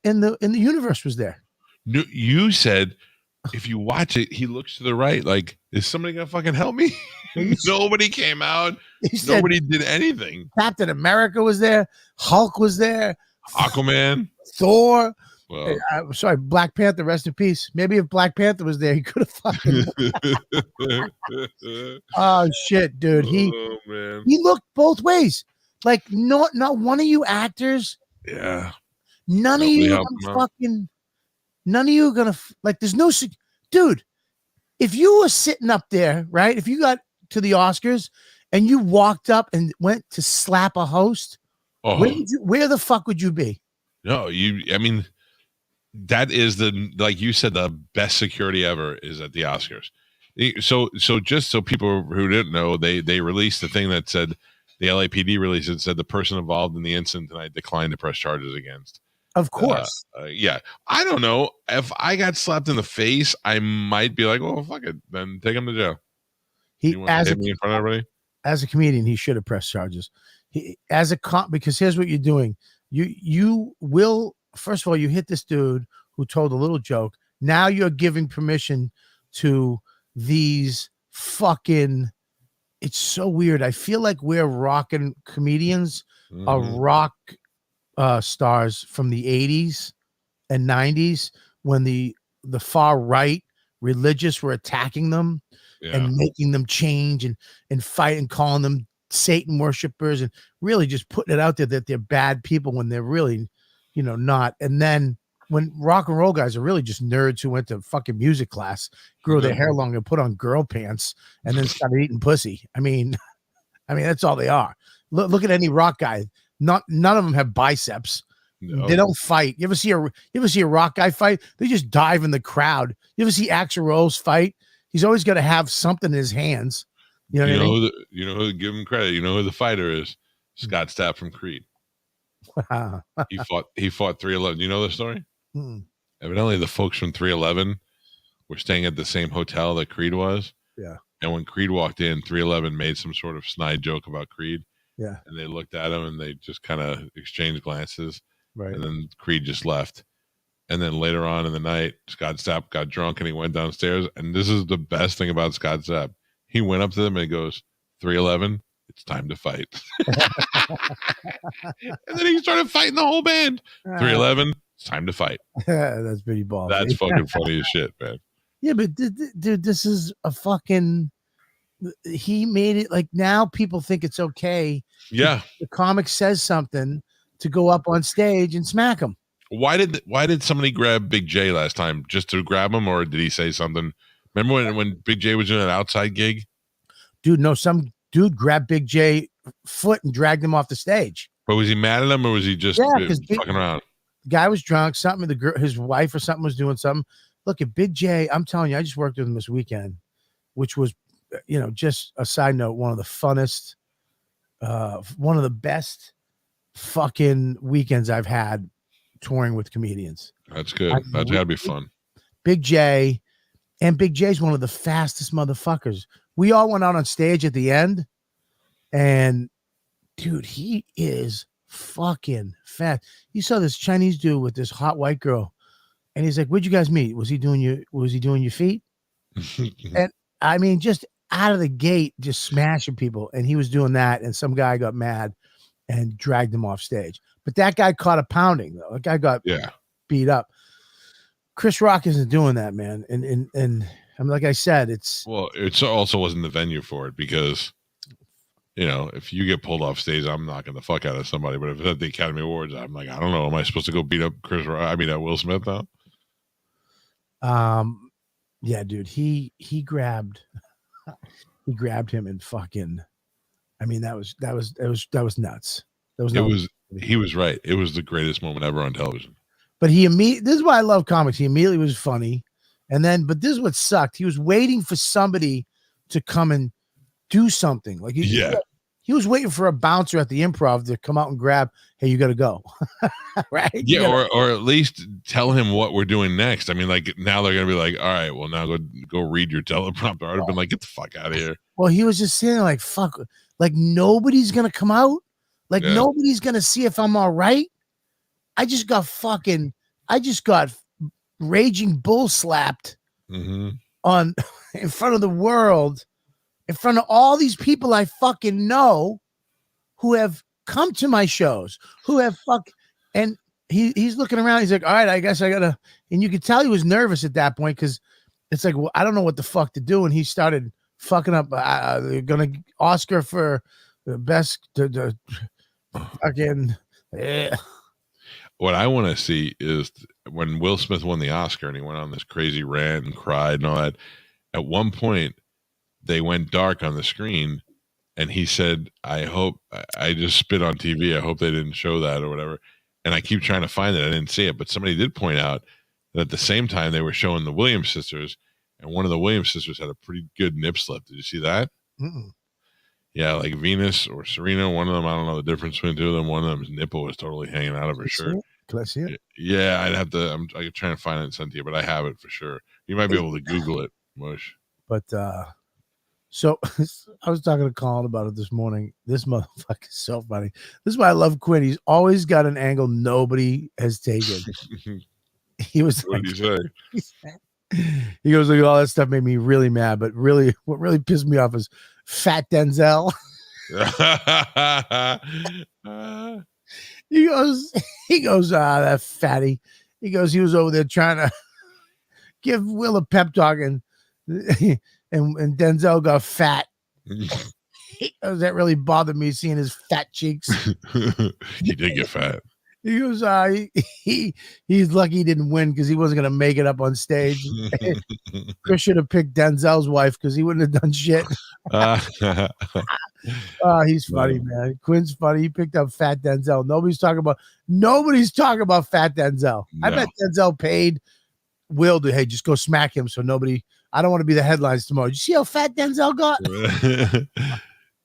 Speaker 3: in the universe was there.
Speaker 4: You said, if you watch it, he looks to the right. Like, is somebody gonna fucking help me? Nobody came out. Nobody did anything.
Speaker 3: Captain America was there. Hulk was there.
Speaker 4: Aquaman.
Speaker 3: Thor. Well, sorry, Black Panther, rest in peace. Maybe if Black Panther was there, he could have fucking. Oh shit, dude. He looked both ways. Like not one of you actors.
Speaker 4: Yeah.
Speaker 3: None of you gonna like. There's no dude. If you were sitting up there, right? If you got to the Oscars and you walked up and went to slap a host, where the fuck would you be?
Speaker 4: No, I mean, that is like you said, the best security ever is at the Oscars. So just so people who didn't know, they released the thing that said, the LAPD released it, said the person involved in the incident tonight declined to press charges against.
Speaker 3: Of course.
Speaker 4: Yeah. I don't know. If I got slapped in the face, I might be like, well, fuck it. Then take him to jail.
Speaker 3: He
Speaker 4: want to hit me in front of everybody?
Speaker 3: As a comedian, he should have pressed charges. Because here's what you're doing. You will, first of all, you hit this dude who told a little joke. Now you're giving permission to these fucking, it's so weird. I feel like we're rocking comedians, are rock stars from the 80s and 90s when the far right religious were attacking them and making them change and fight and calling them Satan worshipers and really just putting it out there that they're bad people when they're really, not. And then when rock and roll guys are really just nerds who went to fucking music class, grew their hair long and put on girl pants and then started eating pussy. I mean, that's all they are. Look at any rock guy. None of them have biceps. No. They don't fight. You ever see a rock guy fight? They just dive in the crowd. You ever see Axl Rose fight? He's always got to have something in his hands. You know what I mean?
Speaker 4: You know who, give him credit. You know who the fighter is? Scott Stapp from Creed.
Speaker 3: Wow.
Speaker 4: he fought 311. You know the story?
Speaker 3: Mm.
Speaker 4: Evidently, the folks from 311 were staying at the same hotel that Creed was.
Speaker 3: Yeah.
Speaker 4: And when Creed walked in, 311 made some sort of snide joke about Creed.
Speaker 3: Yeah.
Speaker 4: And they looked at him and they just kind of exchanged glances.
Speaker 3: Right.
Speaker 4: And then Creed just left. And then later on in the night, Scott Stapp got drunk and he went downstairs. And this is the best thing about Scott Stapp. He went up to them and he goes, 311, it's time to fight. And then he started fighting the whole band. 311, it's time to fight.
Speaker 3: That's pretty ballsy.
Speaker 4: That's fucking funny as shit, man.
Speaker 3: Yeah, but dude, this is a fucking. He made it like now people think it's okay.
Speaker 4: Yeah.
Speaker 3: The comic says something to go up on stage and smack him.
Speaker 4: Why did somebody grab Big J last time? Just to grab him, or did he say something? Remember when Big J was doing an outside gig?
Speaker 3: Dude, no, some dude grabbed Big J foot and dragged him off the stage.
Speaker 4: But was he mad at him, or was he just fucking around?
Speaker 3: The guy was drunk. Something, his wife or something was doing something. Look at Big J. I'm telling you, I just worked with him this weekend, which was, just a side note, one of the funnest, one of the best fucking weekends I've had touring with comedians.
Speaker 4: That's good. That's gotta be fun.
Speaker 3: Big J, and Big J's one of the fastest motherfuckers. We all went out on stage at the end, and dude, he is fucking fast. You saw this Chinese dude with this hot white girl, and he's like, "Where'd you guys meet? Was he doing your feet?" And I mean, just out of the gate, just smashing people. And he was doing that, and some guy got mad and dragged him off stage. But that guy caught a pounding, though. That guy got beat up. Chris Rock isn't doing that, man. And I mean, like I said, it's
Speaker 4: also wasn't the venue for it, because if you get pulled off stage, I'm knocking the fuck out of somebody. But if it's at the Academy Awards, I'm like, I don't know, am I supposed to go beat up Chris Rock? I mean, Will Smith now?
Speaker 3: Yeah, dude, he grabbed him and fucking. I mean, that was nuts.
Speaker 4: He was right. It was the greatest moment ever on television.
Speaker 3: But this is why I love comics. He immediately was funny. But this is what sucked. He was waiting for somebody to come and do something. Like he was waiting for a bouncer at the Improv to come out and grab, hey, you got to go. Right?
Speaker 4: Yeah. Or at least tell him what we're doing next. I mean, like, now they're going to be like, all right, well, now go read your teleprompter. I'd have been like, get the fuck out of here.
Speaker 3: Well, he was just sitting there like, fuck, like nobody's going to come out. Like nobody's going to see if I'm all right. I just got raging bull slapped in front of the world, in front of all these people I fucking know who have come to my shows, and he's looking around. He's like, all right, I guess I gotta, and you could tell he was nervous at that point, because it's like, well, I don't know what the fuck to do. And he started fucking up. They're gonna Oscar for the best fucking.
Speaker 4: What I want to see is when Will Smith won the Oscar and he went on this crazy rant and cried and all that. At one point, they went dark on the screen, and he said, I hope I just spit on TV. I hope they didn't show that or whatever. And I keep trying to find it. I didn't see it, but somebody did point out that at the same time they were showing the Williams sisters, and one of the Williams sisters had a pretty good nip slip. Did you see that?
Speaker 3: Mm-mm.
Speaker 4: Yeah, like Venus or Serena, one of them, I don't know the difference between the two of them. One of them's nipple was totally hanging out of her shirt.
Speaker 3: Can I see it?
Speaker 4: Yeah, I'd have to. I'm trying to find it and send it to you, but I have it for sure. You might be able to Google it, Mush.
Speaker 3: But so I was talking to Colin about it this morning. This motherfucker is so funny. This is why I love Quinn. He's always got an angle nobody has taken. He was
Speaker 4: What did he say?
Speaker 3: He goes, like, all that stuff made me really mad, but really, what really pissed me off is Fat Denzel. He goes, that fatty. He goes, he was over there trying to give Will a pep talk, and Denzel got fat. He goes, that really bothered me, seeing his fat cheeks.
Speaker 4: He did get fat.
Speaker 3: He goes, he's lucky he didn't win, because he wasn't going to make it up on stage. Chris should have picked Denzel's wife, because he wouldn't have done shit. He's funny, man. Quinn's funny. He picked up Fat Denzel. Nobody's talking about Fat Denzel. No. I bet Denzel paid Will to, hey, just go smack him, so nobody. I don't want to be the headlines tomorrow. Did you see how fat Denzel got?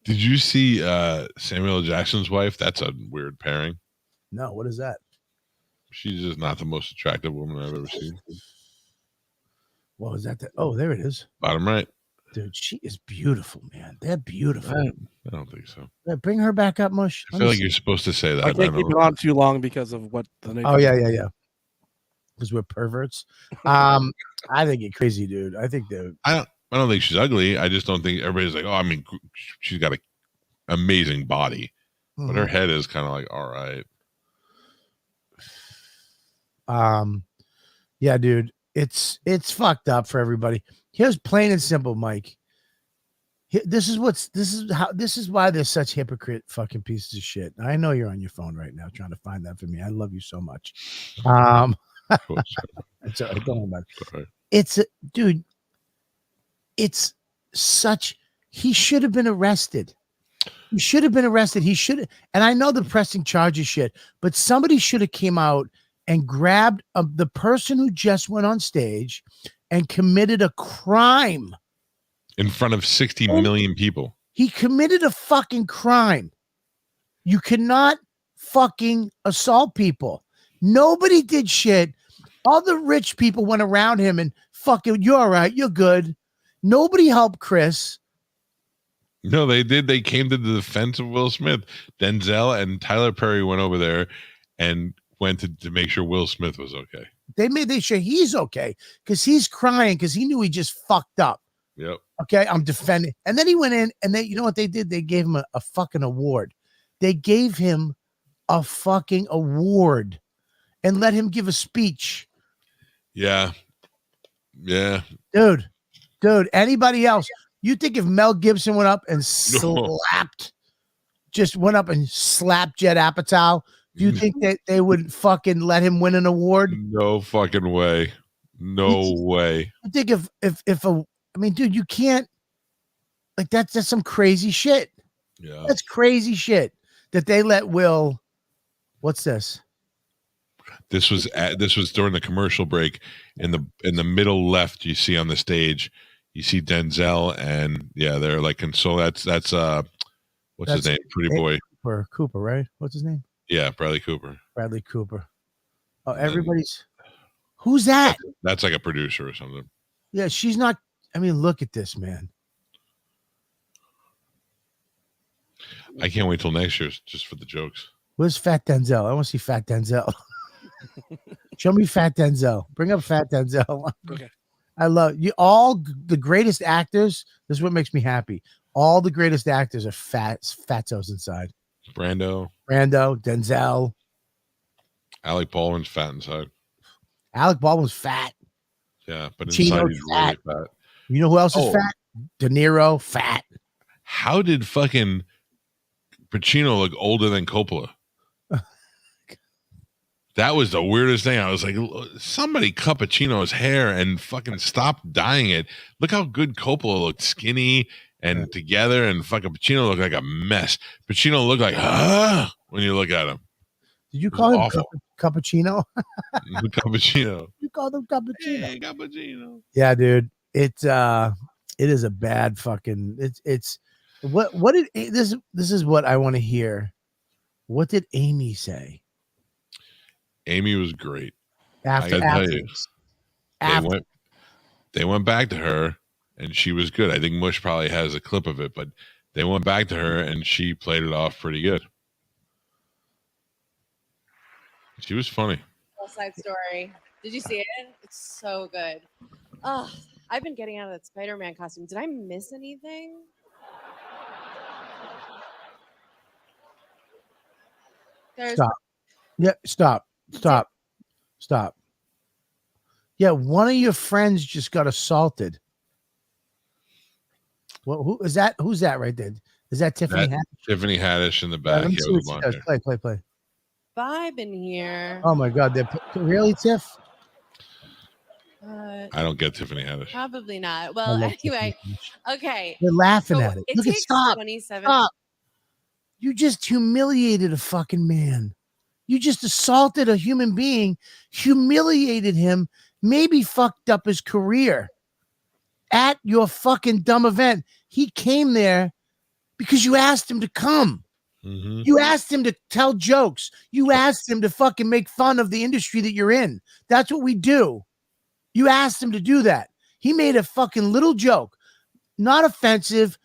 Speaker 4: Did you see Samuel L. Jackson's wife? That's a weird pairing.
Speaker 3: No, what is that?
Speaker 4: She's just not the most attractive woman I've ever seen.
Speaker 3: What was that? Oh, there it is.
Speaker 4: Bottom right.
Speaker 3: Dude, she is beautiful, man. They're beautiful.
Speaker 4: I don't think so.
Speaker 3: Bring her back up, Mush.
Speaker 4: I feel like you're supposed to say that.
Speaker 5: I can't keep it on too long because of what the nature.
Speaker 3: Oh yeah. Because we're perverts. I think you're crazy, dude. I think that
Speaker 4: I don't think she's ugly. I just don't think everybody's like, oh, I mean, she's got an amazing body, but her head is kind of like, all right.
Speaker 3: Yeah, dude, it's fucked up for everybody. Here's plain and simple, Mike. This is why they're such hypocrite fucking pieces of shit. I know you're on your phone right now trying to find that for me. I love you so much. It's all right, don't worry about it. Dude, it's such, he should have been arrested. He should have been arrested. He should have, and I know the pressing charges shit, but somebody should have came out and grabbed the person who just went on stage and committed a crime
Speaker 4: in front of 60 million people.
Speaker 3: He committed a fucking crime. You cannot fucking assault people. Nobody did shit. All the rich people went around him and fucking, you're all right, you're good. Nobody helped Chris.
Speaker 4: No, they did. They came to the defense of Will Smith. Denzel and Tyler Perry went over there and went to make sure Will Smith was okay.
Speaker 3: They made sure he's okay because he's crying because he knew he just fucked up.
Speaker 4: Yep.
Speaker 3: Okay, I'm defending. And then he went in and you know what they did? They gave him a fucking award. They gave him a fucking award and let him give a speech.
Speaker 4: Yeah. Yeah.
Speaker 3: Dude, anybody else? You think if Mel Gibson went up and slapped Judd Apatow, do you think that they would fucking let him win an award?
Speaker 4: No fucking way. No way.
Speaker 3: I think dude, you can't, like, that's some crazy shit.
Speaker 4: Yeah.
Speaker 3: That's crazy shit that they let Will. What's this?
Speaker 4: This was during the commercial break. In the middle left, you see on the stage, you see Denzel and they're like console. That's his name? Pretty boy.
Speaker 3: Cooper, right? What's his name?
Speaker 4: Yeah, Bradley Cooper.
Speaker 3: Oh, everybody's. Who's that?
Speaker 4: That's like a producer or something.
Speaker 3: Yeah, she's not. I mean, look at this, man.
Speaker 4: I can't wait till next year just for the jokes.
Speaker 3: Where's Fat Denzel? I want to see Fat Denzel. Show me Fat Denzel. Bring up Fat Denzel.
Speaker 5: Okay.
Speaker 3: I love you. All the greatest actors. This is what makes me happy. All the greatest actors are fatos inside.
Speaker 4: Brando,
Speaker 3: Denzel.
Speaker 4: Alec Baldwin's fat inside.
Speaker 3: Alec Baldwin's fat.
Speaker 4: Yeah, but inside he's really fat.
Speaker 3: You know who else is fat? De Niro, fat.
Speaker 4: How did fucking Pacino look older than Coppola? That was the weirdest thing. I was like, somebody cut Pacino's hair and fucking stop dyeing it. Look how good Coppola looked, skinny and together, and fucking Pacino looked like a mess. Pacino looked like, when you look at him.
Speaker 3: Did you call him Cappuccino?
Speaker 4: Cappuccino.
Speaker 3: You called him Cappuccino.
Speaker 4: Hey, Cappuccino.
Speaker 3: Yeah, dude. It is a bad fucking. It's what did this is what I want to hear. What did Amy say?
Speaker 4: Amy was great.
Speaker 3: After
Speaker 4: they went back to her and she was good. I think Mush probably has a clip of it, but they went back to her and she played it off pretty good. She was funny.
Speaker 6: West Side Story. Did you see it? It's so good. Oh, I've been getting out of that Spider-Man costume. Did I miss anything?
Speaker 3: Stop. Yeah, stop. Yeah, one of your friends just got assaulted. Well, who is that? Who's that right there? Is that Tiffany Haddish?
Speaker 4: Tiffany Haddish in the back.
Speaker 3: Let me see what she does. Play.
Speaker 6: Vibe in here.
Speaker 3: Oh my God! Really, Tiff?
Speaker 4: I don't get Tiffany Haddish.
Speaker 6: Probably not. Well, anyway, okay.
Speaker 3: They're laughing at it.
Speaker 6: It
Speaker 3: Look,
Speaker 6: takes
Speaker 3: stop.
Speaker 6: 27.
Speaker 3: Stop. You just humiliated a fucking man. You just assaulted a human being, humiliated him, maybe fucked up his career at your fucking dumb event. He came there because you asked him to come.
Speaker 4: Mm-hmm.
Speaker 3: You asked him to tell jokes. You asked him to fucking make fun of the industry that you're in. That's what we do. You asked him to do that. He made a fucking little joke. not offensive.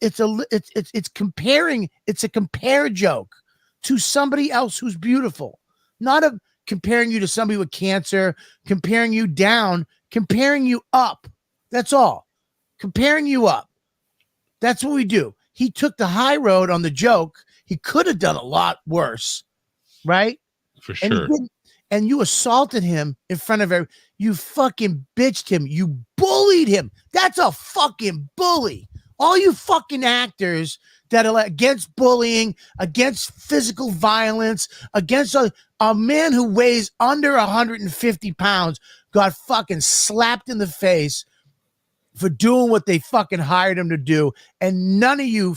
Speaker 3: It's comparing. It's a compare joke to somebody else who's beautiful, not a comparing you to somebody with cancer, comparing you down, comparing you up. That's all. Comparing you up. That's what we do. He took the high road on the joke. He could have done a lot worse, right?
Speaker 4: For sure.
Speaker 3: And you assaulted him in front of everyone. You fucking bitched him. You bullied him. That's a fucking bully. All you fucking actors that are against bullying, against physical violence, against a man who weighs under 150 pounds got fucking slapped in the face for doing what they fucking hired him to do. And none of you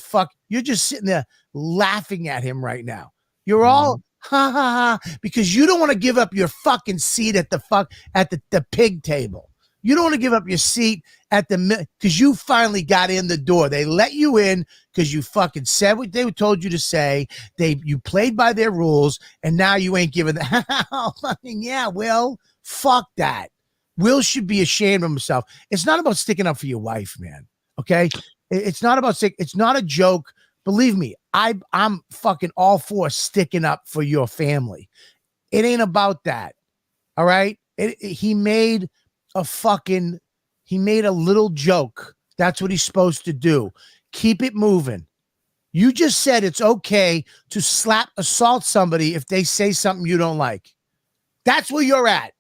Speaker 3: you're just sitting there laughing at him right now. You're all ha ha ha because you don't want to give up your fucking seat at the pig table. You don't want to give up your seat at because you finally got in the door. They let you in because you fucking said what they told you to say. You played by their rules, and now you ain't giving fucking yeah, Will. Fuck that. Will should be ashamed of himself. It's not about sticking up for your wife, man. Okay? It's not about it's not a joke. Believe me, I'm fucking all for sticking up for your family. It ain't about that. All right? He made a little joke. That's what he's supposed to do. Keep it moving. You just said it's okay to assault somebody if they say something you don't like. That's where you're at.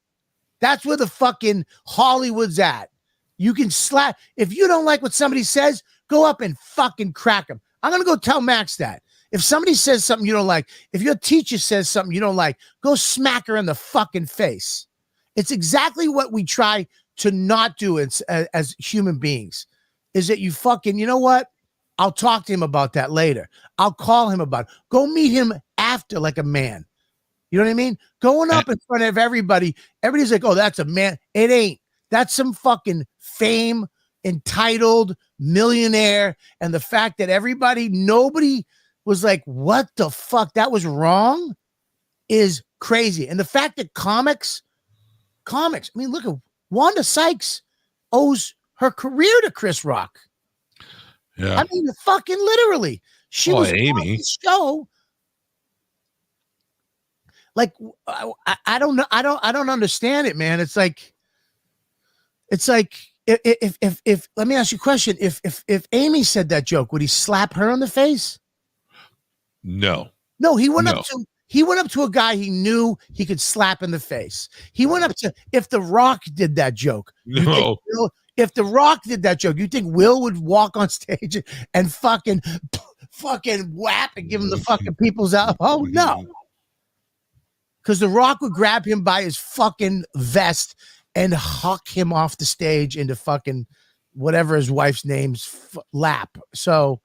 Speaker 3: That's where the fucking Hollywood's at. You can slap. If you don't like what somebody says, go up and fucking crack them. I'm going to go tell Max that. If somebody says something you don't like, if your teacher says something you don't like, go smack her in the fucking face. It's exactly what we try to not do as human beings, is that you fucking, you know what? I'll talk to him about that later. I'll call him about it. Go meet him after like a man. You know what I mean? Going up in front of everybody. Everybody's like, oh, that's a man. It ain't. That's some fucking fame, entitled millionaire. And the fact that nobody was like, what the fuck? That was wrong is crazy. And the fact that comics, I mean, look at Wanda Sykes owes her career to Chris Rock.
Speaker 4: Yeah.
Speaker 3: I mean, fucking literally. She was
Speaker 4: Amy.
Speaker 3: on the show. Like, I don't know. I don't understand it, man. It's like if let me ask you a question. If Amy said that joke, would he slap her in the face?
Speaker 4: No,
Speaker 3: he went up to a guy he knew he could slap in the face. He went up to, if The Rock did that joke.
Speaker 4: No.
Speaker 3: If The Rock did that joke, you think Will would walk on stage and fucking whap and give him the fucking people's out? Oh, no. Because The Rock would grab him by his fucking vest and huck him off the stage into fucking whatever his wife's name's lap. So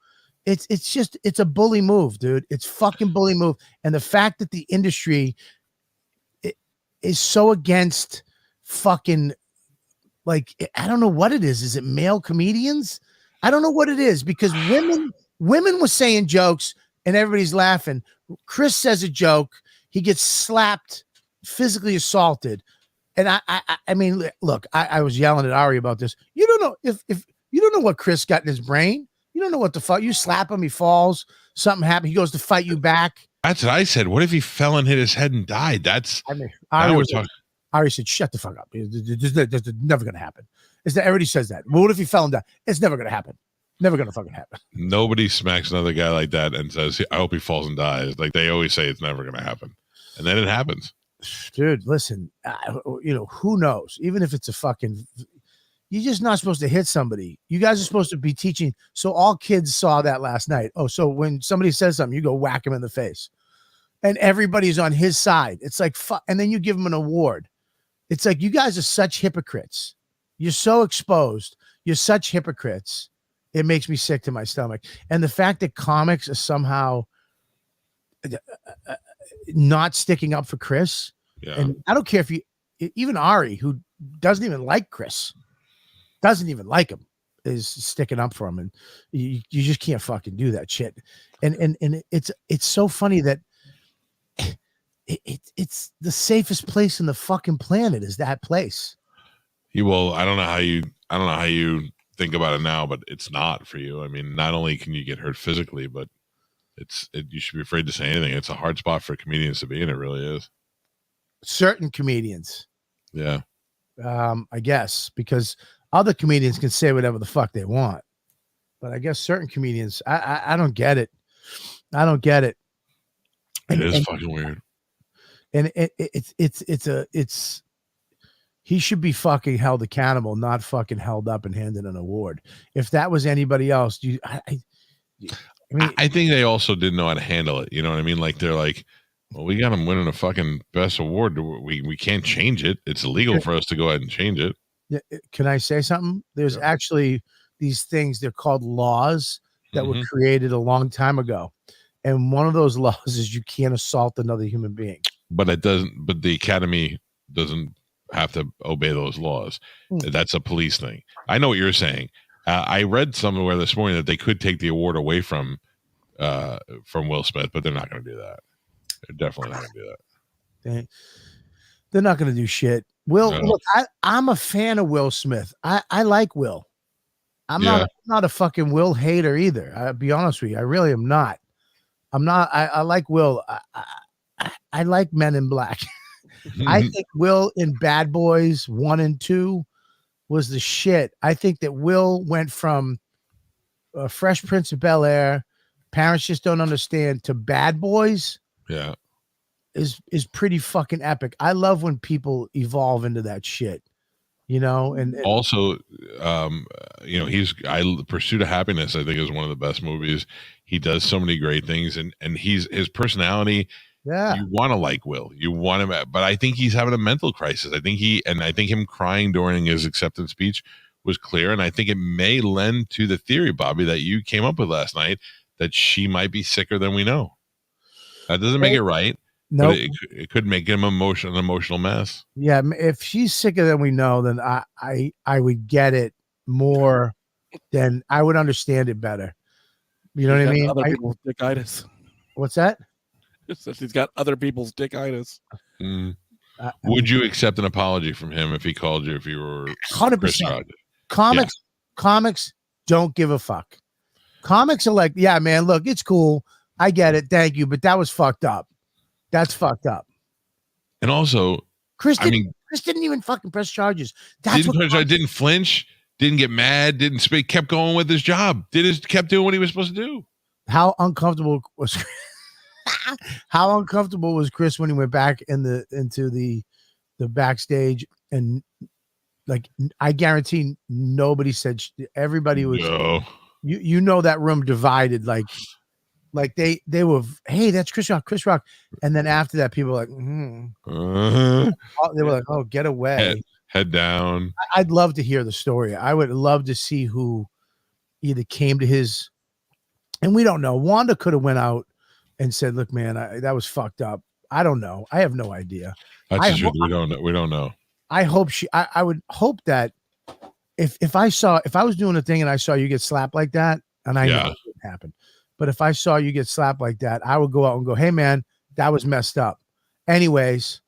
Speaker 3: it's a bully move, dude. It's fucking bully move. And the fact that the industry is so against fucking, like, I don't know what it is. Is it male comedians? I don't know what it is, because women were saying jokes and everybody's laughing. Chris says a joke. He gets slapped, physically assaulted. And I mean, look, I was yelling at Ari about this. You don't know if you don't know what Chris got in his brain. You don't know what the fuck. You slap him, he falls, something happened. He goes to fight you back.
Speaker 4: That's what I said. What if he fell and hit his head and died?
Speaker 3: Ari said, shut the fuck up. It's never going to happen. Everybody says that. Well, what if he fell and died? It's never going to happen. Never going to fucking happen.
Speaker 4: Nobody smacks another guy like that and says, I hope he falls and dies. Like, they always say it's never going to happen. And then it happens.
Speaker 3: Dude, listen, who knows? Even if it's a fucking, you're just not supposed to hit somebody. You guys are supposed to be teaching. So all kids saw that last night. Oh, so when somebody says something, you go whack him in the face. And everybody's on his side. It's like, fuck. And then you give him an award. It's like, you guys are such hypocrites. You're so exposed. You're such hypocrites. It makes me sick to my stomach. And the fact that comics are somehow not sticking up for Chris.
Speaker 4: Yeah.
Speaker 3: And I don't care if even Ari, who doesn't even like Chris, doesn't even like him, is sticking up for him. And you just can't fucking do that shit. And it's so funny that it's the safest place in the fucking planet is that place.
Speaker 4: I don't know how you think about it now, but it's not for you. I mean, not only can you get hurt physically, but you should be afraid to say anything. It's a hard spot for comedians to be in. It really is.
Speaker 3: Certain comedians.
Speaker 4: Yeah.
Speaker 3: I guess, because other comedians can say whatever the fuck they want. But I guess certain comedians, I don't get it. I don't get it.
Speaker 4: It is fucking weird.
Speaker 3: And it's he should be fucking held accountable, not fucking held up and handed an award. If that was anybody else, I mean,
Speaker 4: I think they also didn't know how to handle it. You know what I mean? Like they're like, well, we got him winning a fucking best award. We can't change it. It's illegal for us to go ahead and change it.
Speaker 3: Yeah. Can I say something? There's actually these things, they're called laws that were created a long time ago. And one of those laws is you can't assault another human being. But
Speaker 4: the Academy doesn't have to obey those laws. That's a police thing. I know what you're saying. I read somewhere this morning that they could take the award away from Will Smith, but they're not going to do that. They're definitely not going to do that.
Speaker 3: They're not going to do shit. Look, I'm a fan of Will Smith. I like Will. I'm not a fucking Will hater either. I'll be honest with you. I really am not. I'm not. I like Will. I like Men in Black. I think Will in Bad Boys 1 and 2 was the shit. I think that Will went from Fresh Prince of Bel-Air, Parents Just Don't Understand, to Bad Boys.
Speaker 4: Yeah.
Speaker 3: Is pretty fucking epic. I love when people evolve into that shit, you know. And
Speaker 4: also, Pursuit of Happiness, I think, is one of the best movies. He does so many great things, and his personality.
Speaker 3: Yeah,
Speaker 4: you want to like Will, you want him, but I think he's having a mental crisis. I think him crying during his acceptance speech was clear, and I think it may lend to the theory, Bobby, that you came up with last night, that she might be sicker than we know. That doesn't make it right. No, nope. It could make him an emotional mess.
Speaker 3: Yeah, if she's sicker than we know, then I would get it more. Then I would understand it better. You know what I mean?
Speaker 5: Other people's dickitis.
Speaker 3: What's that?
Speaker 5: He's got other people's dickitis.
Speaker 4: Would you accept an apology from him if he called you, if you were
Speaker 3: 100%? Comics don't give a fuck. Comics are like, yeah, man, look, it's cool. I get it. Thank you. But that was fucked up. That's fucked up.
Speaker 4: And also,
Speaker 3: Chris didn't even fucking press charges.
Speaker 4: Didn't flinch, didn't get mad, didn't speak, kept going with his job, kept doing what he was supposed to do.
Speaker 3: How uncomfortable was Chris when he went back into the backstage, and like, I guarantee nobody said everybody was you know that room divided, like they were, hey, that's Chris Rock, and then after that people were like they were like, oh, get away,
Speaker 4: head down.
Speaker 3: I'd love to hear the story. I would love to see who either came to his, and we don't know. Wanda could have went out and said, look, man, that was fucked up. I don't know. I have no idea.
Speaker 4: That's the truth. We don't know.
Speaker 3: I hope I would hope that if I was doing a thing and I saw you get slapped like that, and I know it would happen, but if I saw you get slapped like that, I would go out and go, hey man, that was messed up. Anyways,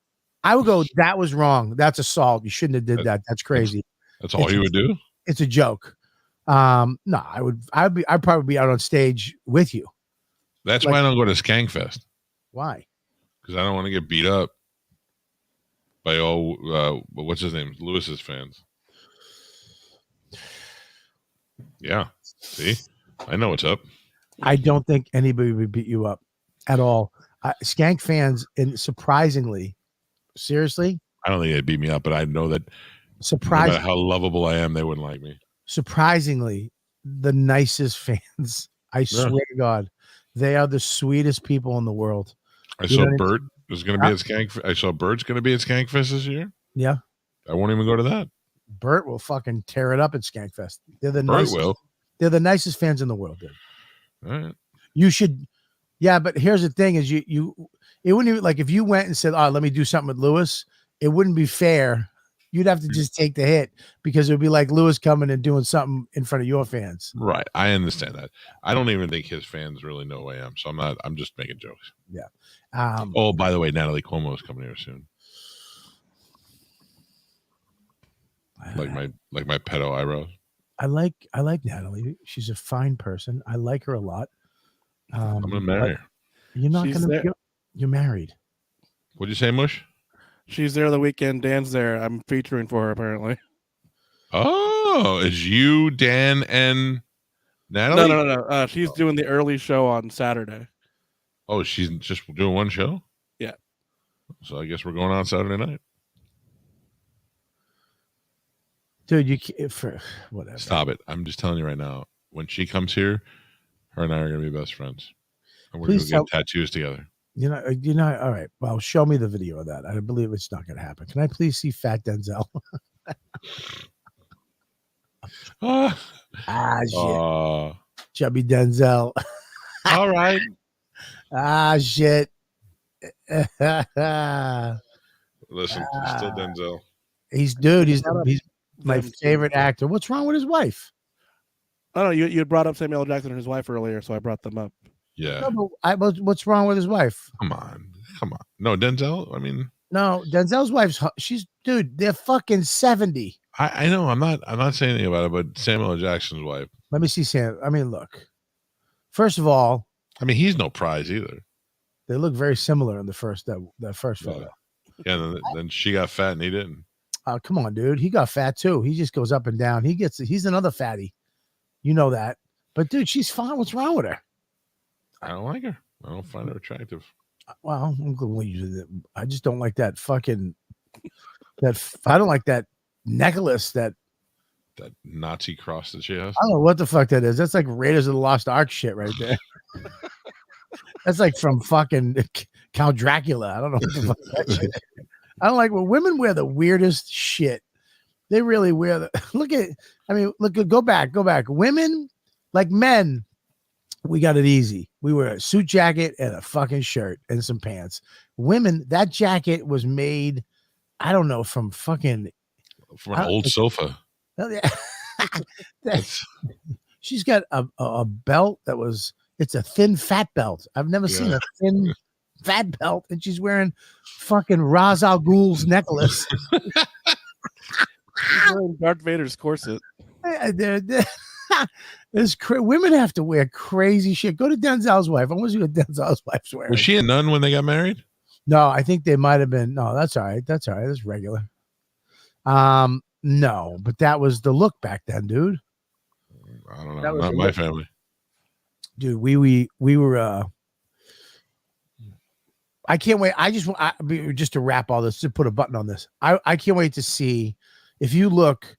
Speaker 3: I would go, that was wrong. That's assault. You shouldn't have did that. That's crazy.
Speaker 4: That's all you would do?
Speaker 3: It's a joke. No, I'd probably be out on stage with you.
Speaker 4: That's why I don't go to Skankfest.
Speaker 3: Why?
Speaker 4: Because I don't want to get beat up by all what's his name, Lewis's fans. Yeah, see, I know what's up.
Speaker 3: I don't think anybody would beat you up at all. Skank fans, and surprisingly, seriously,
Speaker 4: I don't think they'd beat me up, but I know that no matter how lovable I am, they wouldn't like me.
Speaker 3: Surprisingly, the nicest fans. I swear to God. They are the sweetest people in the world.
Speaker 4: I saw Bert is going to be at Skank. I saw Bert's going to be at Skankfest this year.
Speaker 3: Yeah,
Speaker 4: I won't even go to that.
Speaker 3: Bert will fucking tear it up at Skankfest. They're the They're the nicest fans in the world, dude.
Speaker 4: All right.
Speaker 3: You should, yeah. But here's the thing: is it wouldn't even, like, if you went and said, "Oh, let me do something with Lewis," it wouldn't be fair. You'd have to just take the hit, because it would be like Lewis coming and doing something in front of your fans.
Speaker 4: Right. I understand that. I don't even think his fans really know who I am. So I'm just making jokes.
Speaker 3: Yeah.
Speaker 4: Oh, by the way, Natalie Cuomo is coming here soon. Like my pedo eyebrows.
Speaker 3: I like Natalie. She's a fine person. I like her a lot.
Speaker 4: I'm gonna marry her.
Speaker 3: You're not
Speaker 5: She's
Speaker 3: gonna.
Speaker 5: there.
Speaker 3: You're married.
Speaker 4: What'd you say, Mush?
Speaker 5: She's there the weekend. Dan's there. I'm featuring for her apparently.
Speaker 4: Oh, is you, Dan, and Natalie?
Speaker 5: No. She's doing the early show on Saturday.
Speaker 4: Oh, she's just doing one show?
Speaker 5: Yeah.
Speaker 4: So I guess we're going on Saturday night.
Speaker 3: Dude, you can't, for whatever.
Speaker 4: Stop it. I'm just telling you right now. When she comes here, her and I are going to be best friends. And we're going to get tattoos together.
Speaker 3: You know, all right. Well, show me the video of that. I believe it's not going to happen. Can I please see Fat Denzel? Shit. Chubby Denzel.
Speaker 4: All right.
Speaker 3: Shit.
Speaker 4: Listen, still Denzel.
Speaker 3: He's my favorite actor. What's wrong with his wife?
Speaker 5: I don't know. You had brought up Samuel L. Jackson and his wife earlier, so I brought them up.
Speaker 4: Yeah.
Speaker 3: No, what's wrong with his wife?
Speaker 4: Come on. No, Denzel. I mean,
Speaker 3: no, Denzel's wife's. They're fucking 70.
Speaker 4: I know. I'm not saying anything about it, but Samuel L. Jackson's wife.
Speaker 3: Let me see Sam. I mean, look. First of all,
Speaker 4: I mean, he's no prize either.
Speaker 3: They look very similar in the first that first photo.
Speaker 4: Yeah, then she got fat and he didn't.
Speaker 3: Oh, come on, dude. He got fat too. He just goes up and down. He's another fatty. You know that. But dude, she's fine. What's wrong with her?
Speaker 4: I don't like her. I don't find her attractive.
Speaker 3: Well, I just don't like that fucking I don't like that necklace that
Speaker 4: Nazi cross that she has.
Speaker 3: I don't know what the fuck that is. That's like Raiders of the Lost Ark shit right there. That's like from fucking Count Dracula. I don't know what the fuck that shit is. I don't like when women wear the weirdest shit. They really wear go back. Women, like men, we got it easy. We wear a suit jacket and a fucking shirt and some pants. Women, that jacket was made, I don't know, from an
Speaker 4: old sofa.
Speaker 3: She's got a belt it's a thin fat belt. I've never seen a thin fat belt, and she's wearing fucking Ra's al Ghul's necklace.
Speaker 5: She's wearing Darth Vader's corset.
Speaker 3: Women have to wear crazy shit. Go to Denzel's wife. I want to see what Denzel's wife's wearing.
Speaker 4: Was she a nun when they got married?
Speaker 3: No, I think they might have been. No, that's all right. That's regular. No, but that was the look back then, dude.
Speaker 4: I don't know. Not my family.
Speaker 3: Dude, we were I can't wait. Just to wrap all this, to put a button on this. I can't wait to see if you look.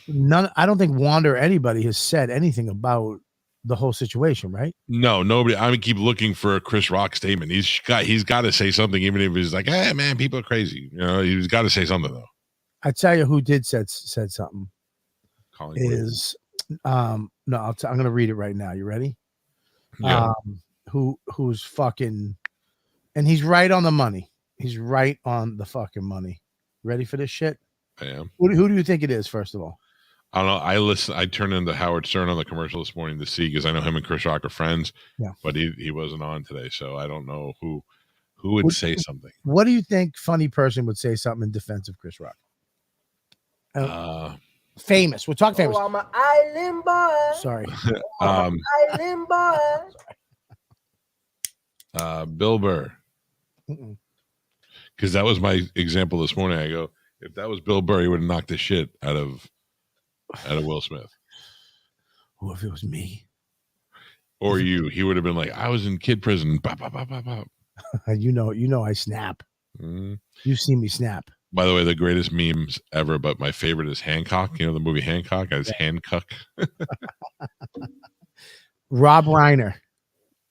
Speaker 3: I don't think Wanda or anybody has said anything about the whole situation, right?
Speaker 4: No, nobody. I keep looking for a Chris Rock statement. He's got to say something, even if he's like, "Hey, man, people are crazy." You know, he's got to say something though.
Speaker 3: I tell you who said something. I'm going to read it right now. You ready?
Speaker 4: Yeah.
Speaker 3: Who's fucking, and he's right on the money. He's right on the fucking money. Ready for this shit?
Speaker 4: I am.
Speaker 3: Who do you think it is, first of all?
Speaker 4: I don't know. I turned into Howard Stern on the commercial this morning to see, because I know him and Chris Rock are friends. Yeah. But he wasn't on today, so I don't know who would say something.
Speaker 3: What do you think funny person would say something in defense of Chris Rock? Famous. We'll talk famous.
Speaker 2: Oh, I'm an island boy.
Speaker 3: Sorry.
Speaker 2: Island boy.
Speaker 4: Bill Burr. Because that was my example this morning. I go, if that was Bill Burr, he would have knocked the shit out of Will Smith.
Speaker 3: Or if it was me.
Speaker 4: Or you. He would have been like, I was in kid prison. Bop, bop, bop, bop, bop.
Speaker 3: You know I snap. You've seen me snap.
Speaker 4: By the way, the greatest memes ever, but my favorite is Hancock. You know the movie Hancock? As Hancock.
Speaker 3: Rob Reiner.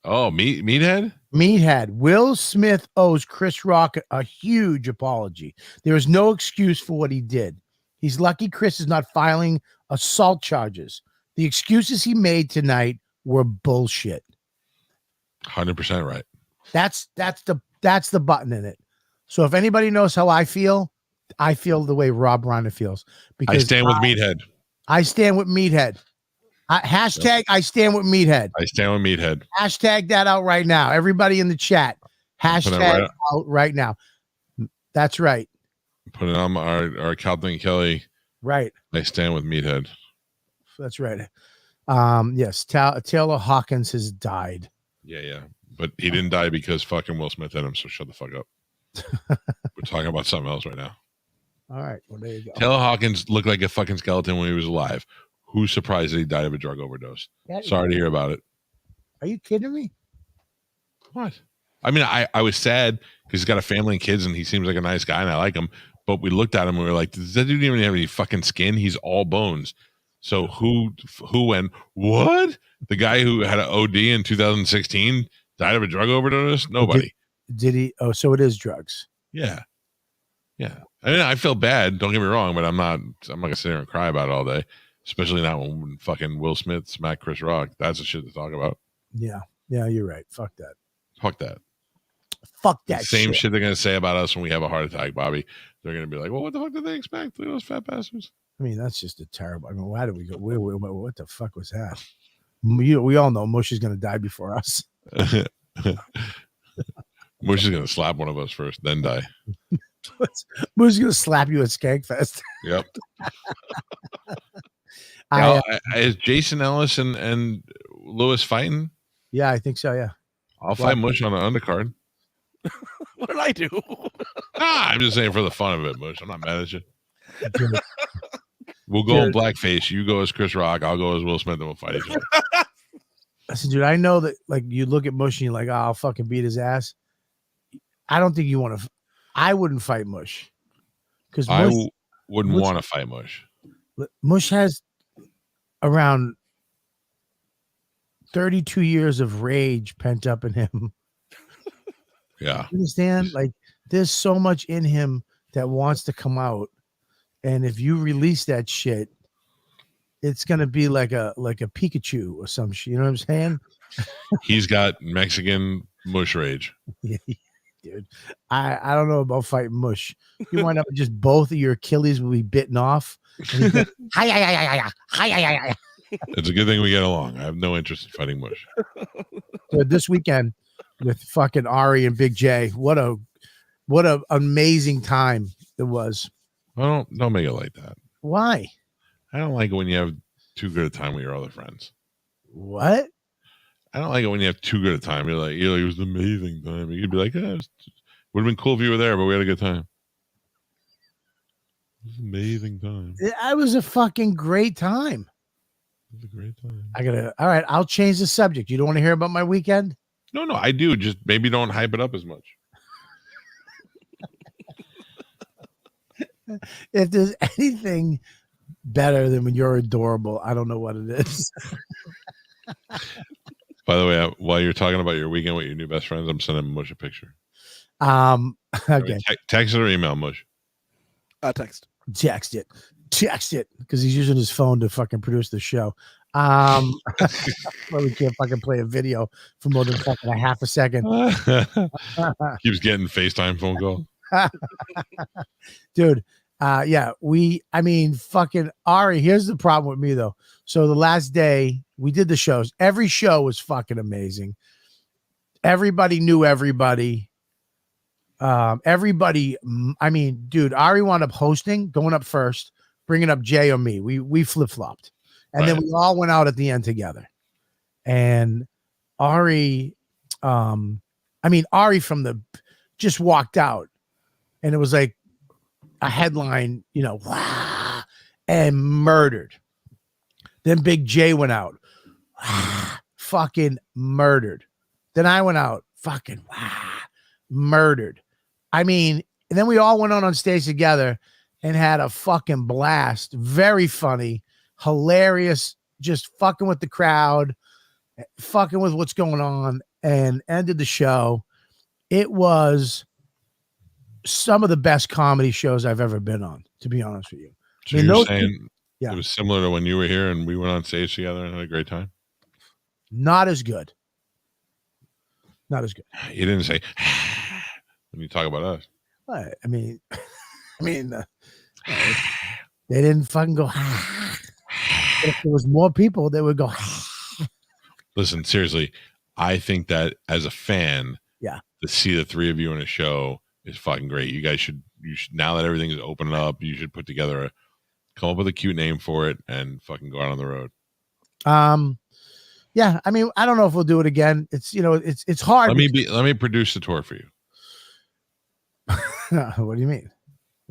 Speaker 4: Oh, Meathead?
Speaker 3: Meathead. Will Smith owes Chris Rock a huge apology. There is no excuse for what he did. He's lucky Chris is not filing assault charges. The excuses he made tonight were bullshit.
Speaker 4: 100% right.
Speaker 3: That's the button in it. So if anybody knows how I feel the way Rob Reiner feels. Because
Speaker 4: I stand with Meathead.
Speaker 3: I stand with Meathead. Hashtag I stand with Meathead.
Speaker 4: I stand with Meathead.
Speaker 3: Hashtag that out right now. Everybody in the chat. Hashtag out right now. That's right.
Speaker 4: Put it on our Calta and Kelly.
Speaker 3: Right.
Speaker 4: I stand with Meathead.
Speaker 3: That's right. Yes, Taylor Hawkins has died.
Speaker 4: Yeah. But he didn't die because fucking Will Smith hit him, so shut the fuck up. We're talking about something else right now.
Speaker 3: All right. Well, there you go.
Speaker 4: Taylor Hawkins looked like a fucking skeleton when he was alive. Who's surprised that he died of a drug overdose? Sorry to hear about it.
Speaker 3: Are you kidding me?
Speaker 4: What? I mean, I was sad because he's got a family and kids and he seems like a nice guy and I like him. But we looked at him and we were like, does that dude even have any fucking skin? He's all bones. So who and what? The guy who had an OD in 2016 died of a drug overdose? Nobody.
Speaker 3: Did he? Oh, so it is drugs.
Speaker 4: Yeah. I mean, I feel bad. Don't get me wrong, but I'm not gonna sit here and cry about it all day. Especially not when fucking Will Smith smacked Chris Rock. That's the shit to talk about.
Speaker 3: Yeah, you're right. Fuck that.
Speaker 4: Fuck that.
Speaker 3: Fuck that.
Speaker 4: Same shit they're gonna say about us when we have a heart attack, Bobby. They're gonna be like, "Well, what the fuck did they expect? Look at those fat bastards."
Speaker 3: I mean, that's just a terrible. I mean, why did we go? What the fuck was that? We all know Mush is gonna die before us.
Speaker 4: Mush is gonna slap one of us first, then die.
Speaker 3: Mush is gonna slap you at Skankfest.
Speaker 4: Yep. Is Jason Ellis and Lewis fighting?
Speaker 3: Yeah, I think so. Yeah,
Speaker 4: I'll fight Mush on an undercard.
Speaker 5: What did I do?
Speaker 4: I'm just saying for the fun of it, Mush. I'm not mad at you. We'll go in blackface. You go as Chris Rock. I'll go as Will Smith, and we'll fight each other.
Speaker 3: Listen, dude, I know that like you look at Mush and you're like, oh, I'll fucking beat his ass. I don't think you want to. I wouldn't fight Mush because
Speaker 4: I wouldn't want to fight Mush.
Speaker 3: Mush has around 32 years of rage pent up in him.
Speaker 4: Yeah.
Speaker 3: You understand? Like there's so much in him that wants to come out. And if you release that shit, it's gonna be like a Pikachu or some shit. You know what I'm saying?
Speaker 4: He's got Mexican Mush rage.
Speaker 3: Dude, I don't know about fighting Mush. You wind up with just both of your Achilles will be bitten off. Hi.
Speaker 4: It's a good thing we get along. I have no interest in fighting Mush.
Speaker 3: Dude, this weekend with fucking Ari and Big J, what a amazing time it was.
Speaker 4: Well, don't make it like that.
Speaker 3: Why?
Speaker 4: I don't like it when you have too good a time with your other friends.
Speaker 3: What?
Speaker 4: I don't like it when you have too good a time. You're like, it was an amazing time. You could be like, would have been cool if you were there, but we had a good time. It was an amazing time.
Speaker 3: It was a fucking great time.
Speaker 4: It was a great time.
Speaker 3: All right, I'll change the subject. You don't want to hear about my weekend?
Speaker 4: No, I do. Just maybe don't hype it up as much.
Speaker 3: If there's anything better than when you're adorable, I don't know what it is.
Speaker 4: By the way, while you're talking about your weekend with your new best friends, I'm sending Mush a picture.
Speaker 3: Okay.
Speaker 4: I mean, text it or email Mush.
Speaker 5: Text
Speaker 3: it because he's using his phone to fucking produce the show. Well, we can't fucking play a video for more than fucking a half a second.
Speaker 4: Keeps getting FaceTime phone call.
Speaker 3: Dude, fucking Ari, here's the problem with me though. So the last day we did the shows, every show was fucking amazing. Everybody knew everybody. Dude, Ari wound up hosting, going up first, bringing up Jay or me. We flip-flopped. And then we all went out at the end together. And Ari, Ari just walked out. And it was like a headline, and murdered. Then Big J went out. Fucking murdered. Then I went out. Fucking murdered. And then we all went on stage together and had a fucking blast. Very funny, hilarious, just fucking with the crowd, fucking with what's going on, and ended the show. It was some of the best comedy shows I've ever been on, to be honest with you.
Speaker 4: So you're saying it was similar to when you were here and we went on stage together and had a great time?
Speaker 3: Not as good. You
Speaker 4: didn't say when you talk about us.
Speaker 3: They didn't fucking go. If there was more people, they would go.
Speaker 4: Listen, seriously, I think that as a fan,
Speaker 3: to
Speaker 4: see the three of you in a show is fucking great. You should now that everything is opening up, you should put together Come up with a cute name for it and fucking go out on the road.
Speaker 3: Yeah, I mean, I don't know if we'll do it again. It's it's hard.
Speaker 4: Let me produce the tour for you.
Speaker 3: What do you mean?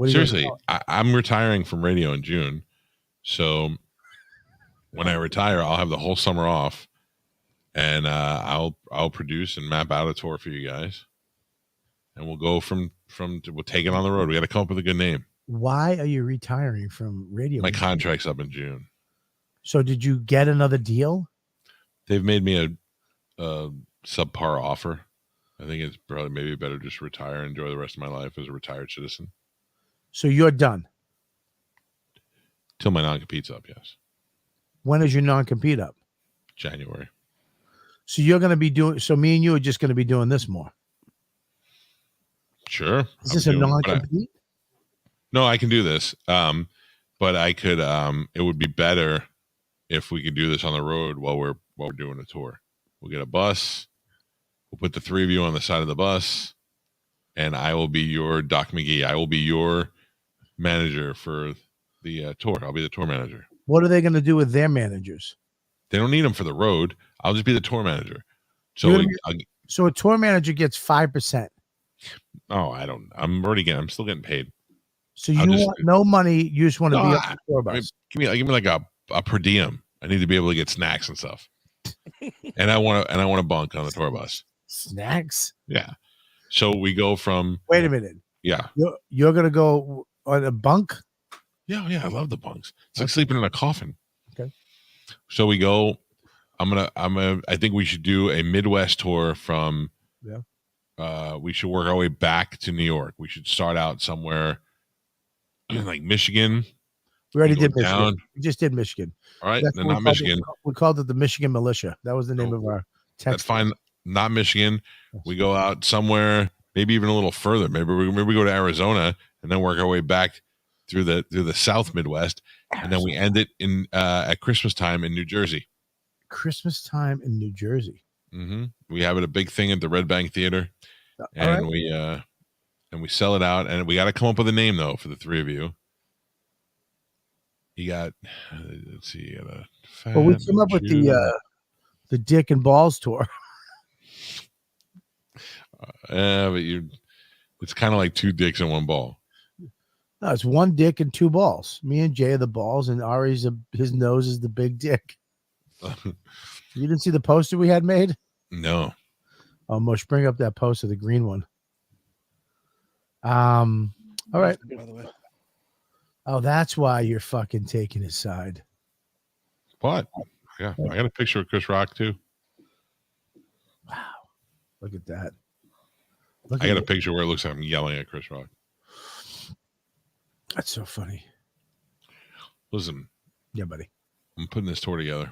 Speaker 4: Seriously, I'm retiring from radio in June, so when I retire, I'll have the whole summer off, and I'll produce and map out a tour for you guys, and we'll go we'll take it on the road. We got to come up with a good name.
Speaker 3: Why are you retiring from radio?
Speaker 4: My contract's up in June.
Speaker 3: So did you get another deal?
Speaker 4: They've made me a subpar offer. I think it's probably maybe better just retire, enjoy the rest of my life as a retired citizen.
Speaker 3: So you're done?
Speaker 4: Till my non-compete's up, yes.
Speaker 3: When is your non-compete up?
Speaker 4: January.
Speaker 3: So you're going to be doing, so me and you are just going to be doing this more.
Speaker 4: Sure.
Speaker 3: Is this a non-compete?
Speaker 4: No, I can do this. But I could, it would be better if we could do this on the road while we're doing a tour. We'll get a bus. We'll put the three of you on the side of the bus, and I will be your Doc McGee. I will be your manager for the tour. I'll be the tour manager.
Speaker 3: What are they going to do with their managers?
Speaker 4: They don't need them for the road. I'll just be the tour manager. So,
Speaker 3: so a tour manager gets 5%.
Speaker 4: Oh, I'm still getting paid.
Speaker 3: So you want no money. You just want to be on the tour bus.
Speaker 4: Give me like a per diem. I need to be able to get snacks and stuff. and I want to bunk on the tour bus.
Speaker 3: Snacks?
Speaker 4: Yeah. So we go from.
Speaker 3: Wait a minute.
Speaker 4: Yeah.
Speaker 3: You're gonna go on a bunk?
Speaker 4: Yeah. I love the bunks. It's like sleeping in a coffin.
Speaker 3: Okay.
Speaker 4: So we go. I think we should do a Midwest tour from. Yeah. We should work our way back to New York. We should start out somewhere like Michigan.
Speaker 3: We already did Michigan. Down. We just did Michigan.
Speaker 4: All right. No, not Michigan.
Speaker 3: We called it the Michigan Militia. That was the name of our text.
Speaker 4: That's fine. Not Michigan. We go out somewhere, maybe even a little further. Maybe we go to Arizona and then work our way back through the South Midwest, and then we end it in at Christmas time in New Jersey.
Speaker 3: Christmas time in New Jersey.
Speaker 4: Mm-hmm. We have it a big thing at the Red Bank Theater, and we sell it out. And we got to come up with a name though for the three of you. You got, let's see, you got a.
Speaker 3: Well, we came up with the Dick and Balls tour.
Speaker 4: But it's kind of like two dicks and one ball.
Speaker 3: No, it's one dick and two balls. Me and Jay are the balls, and Ari's his nose is the big dick. You didn't see the poster we had made?
Speaker 4: No.
Speaker 3: Oh, Mosh, bring up that poster, the green one. All right.
Speaker 5: By the way.
Speaker 3: Oh, that's why you're fucking taking his side.
Speaker 4: What? Yeah, I got a picture of Chris Rock too.
Speaker 3: Wow, look at that.
Speaker 4: I got a picture where it looks like I'm yelling at Chris Rock.
Speaker 3: That's so funny.
Speaker 4: Listen.
Speaker 3: Yeah, buddy.
Speaker 4: I'm putting this tour together.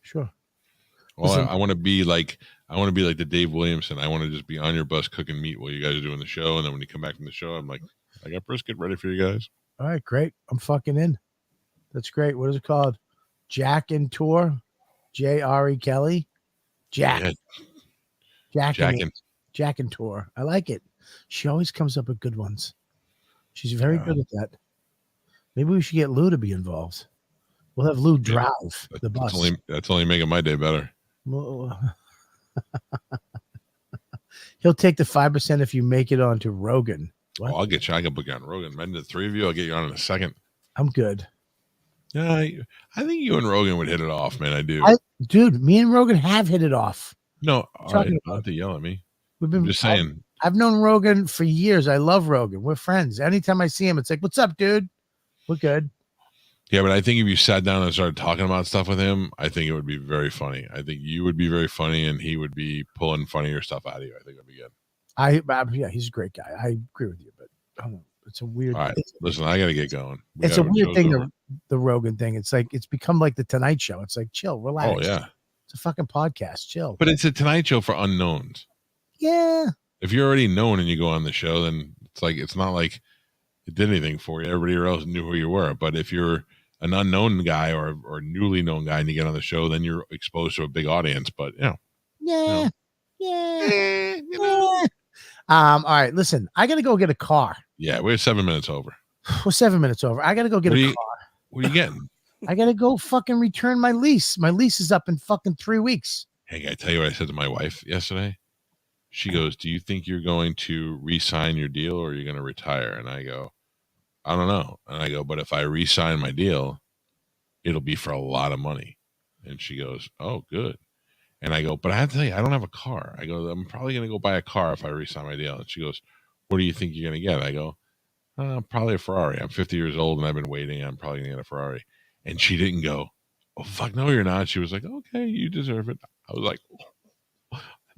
Speaker 3: Sure.
Speaker 4: Well, I want to be like the Dave Williamson. I want to just be on your bus cooking meat while you guys are doing the show, and then when you come back from the show, I'm like, I got brisket ready for you guys.
Speaker 3: All right, great. I'm fucking in. That's great. What is it called? Jack and Tour? J.R.E. Kelly? Jack. Yeah. Jack and Tour. I like it. She always comes up with good ones. She's very good at that. Maybe we should get Lou to be involved. We'll have Lou drive the bus.
Speaker 4: That's only making my day better.
Speaker 3: He'll take the 5% if you make it onto Rogan.
Speaker 4: What? Oh, I'll get you. I can book you on Rogan. Man, the three of you, I'll get you on in a second.
Speaker 3: I'm good.
Speaker 4: Yeah, I think you and Rogan would hit it off, man. I do.
Speaker 3: Dude, me and Rogan have hit it off.
Speaker 4: No, all right. Not to yell at me. I'm just saying.
Speaker 3: I've known Rogan for years. I love Rogan. We're friends. Anytime I see him, it's like, what's up, dude? We're good.
Speaker 4: Yeah, but I think if you sat down and started talking about stuff with him, I think it would be very funny. I think you would be very funny, and he would be pulling funnier stuff out of you. I think it would be good.
Speaker 3: Yeah, he's a great guy. I agree with you, but I don't know. It's a weird.
Speaker 4: All right, listen, I got to get going.
Speaker 3: It's a weird thing. The Rogan thing. It's like it's become like the Tonight Show. It's like chill, relax.
Speaker 4: Oh yeah,
Speaker 3: it's a fucking podcast. Chill.
Speaker 4: But it's a Tonight Show for unknowns.
Speaker 3: Yeah.
Speaker 4: If you're already known and you go on the show, then it's not like it did anything for you. Everybody else knew who you were. But if you're an unknown guy or newly known guy and you get on the show, then you're exposed to a big audience. But
Speaker 3: yeah. All right, listen, I gotta go get a car.
Speaker 4: Yeah, we're 7 minutes over.
Speaker 3: We're 7 minutes over. I gotta go get a car.
Speaker 4: What are you getting?
Speaker 3: I gotta go fucking return my lease. My lease is up in fucking 3 weeks.
Speaker 4: Hey, I tell you what I said to my wife yesterday. She goes, "Do you think you're going to re-sign your deal or are you going to retire?" And I go, "I don't know." And I go, "But if I re-sign my deal, it'll be for a lot of money." And she goes, "Oh, good." And I go, "But I have to tell you, I don't have a car." I go, "I'm probably going to go buy a car if I re-sign my deal." And she goes, "What do you think you're going to get?" I go, "Probably a Ferrari. I'm 50 years old and I've been waiting. I'm probably going to get a Ferrari." And she didn't go, "Oh, fuck, no, you're not." She was like, "Okay, you deserve it." I was like,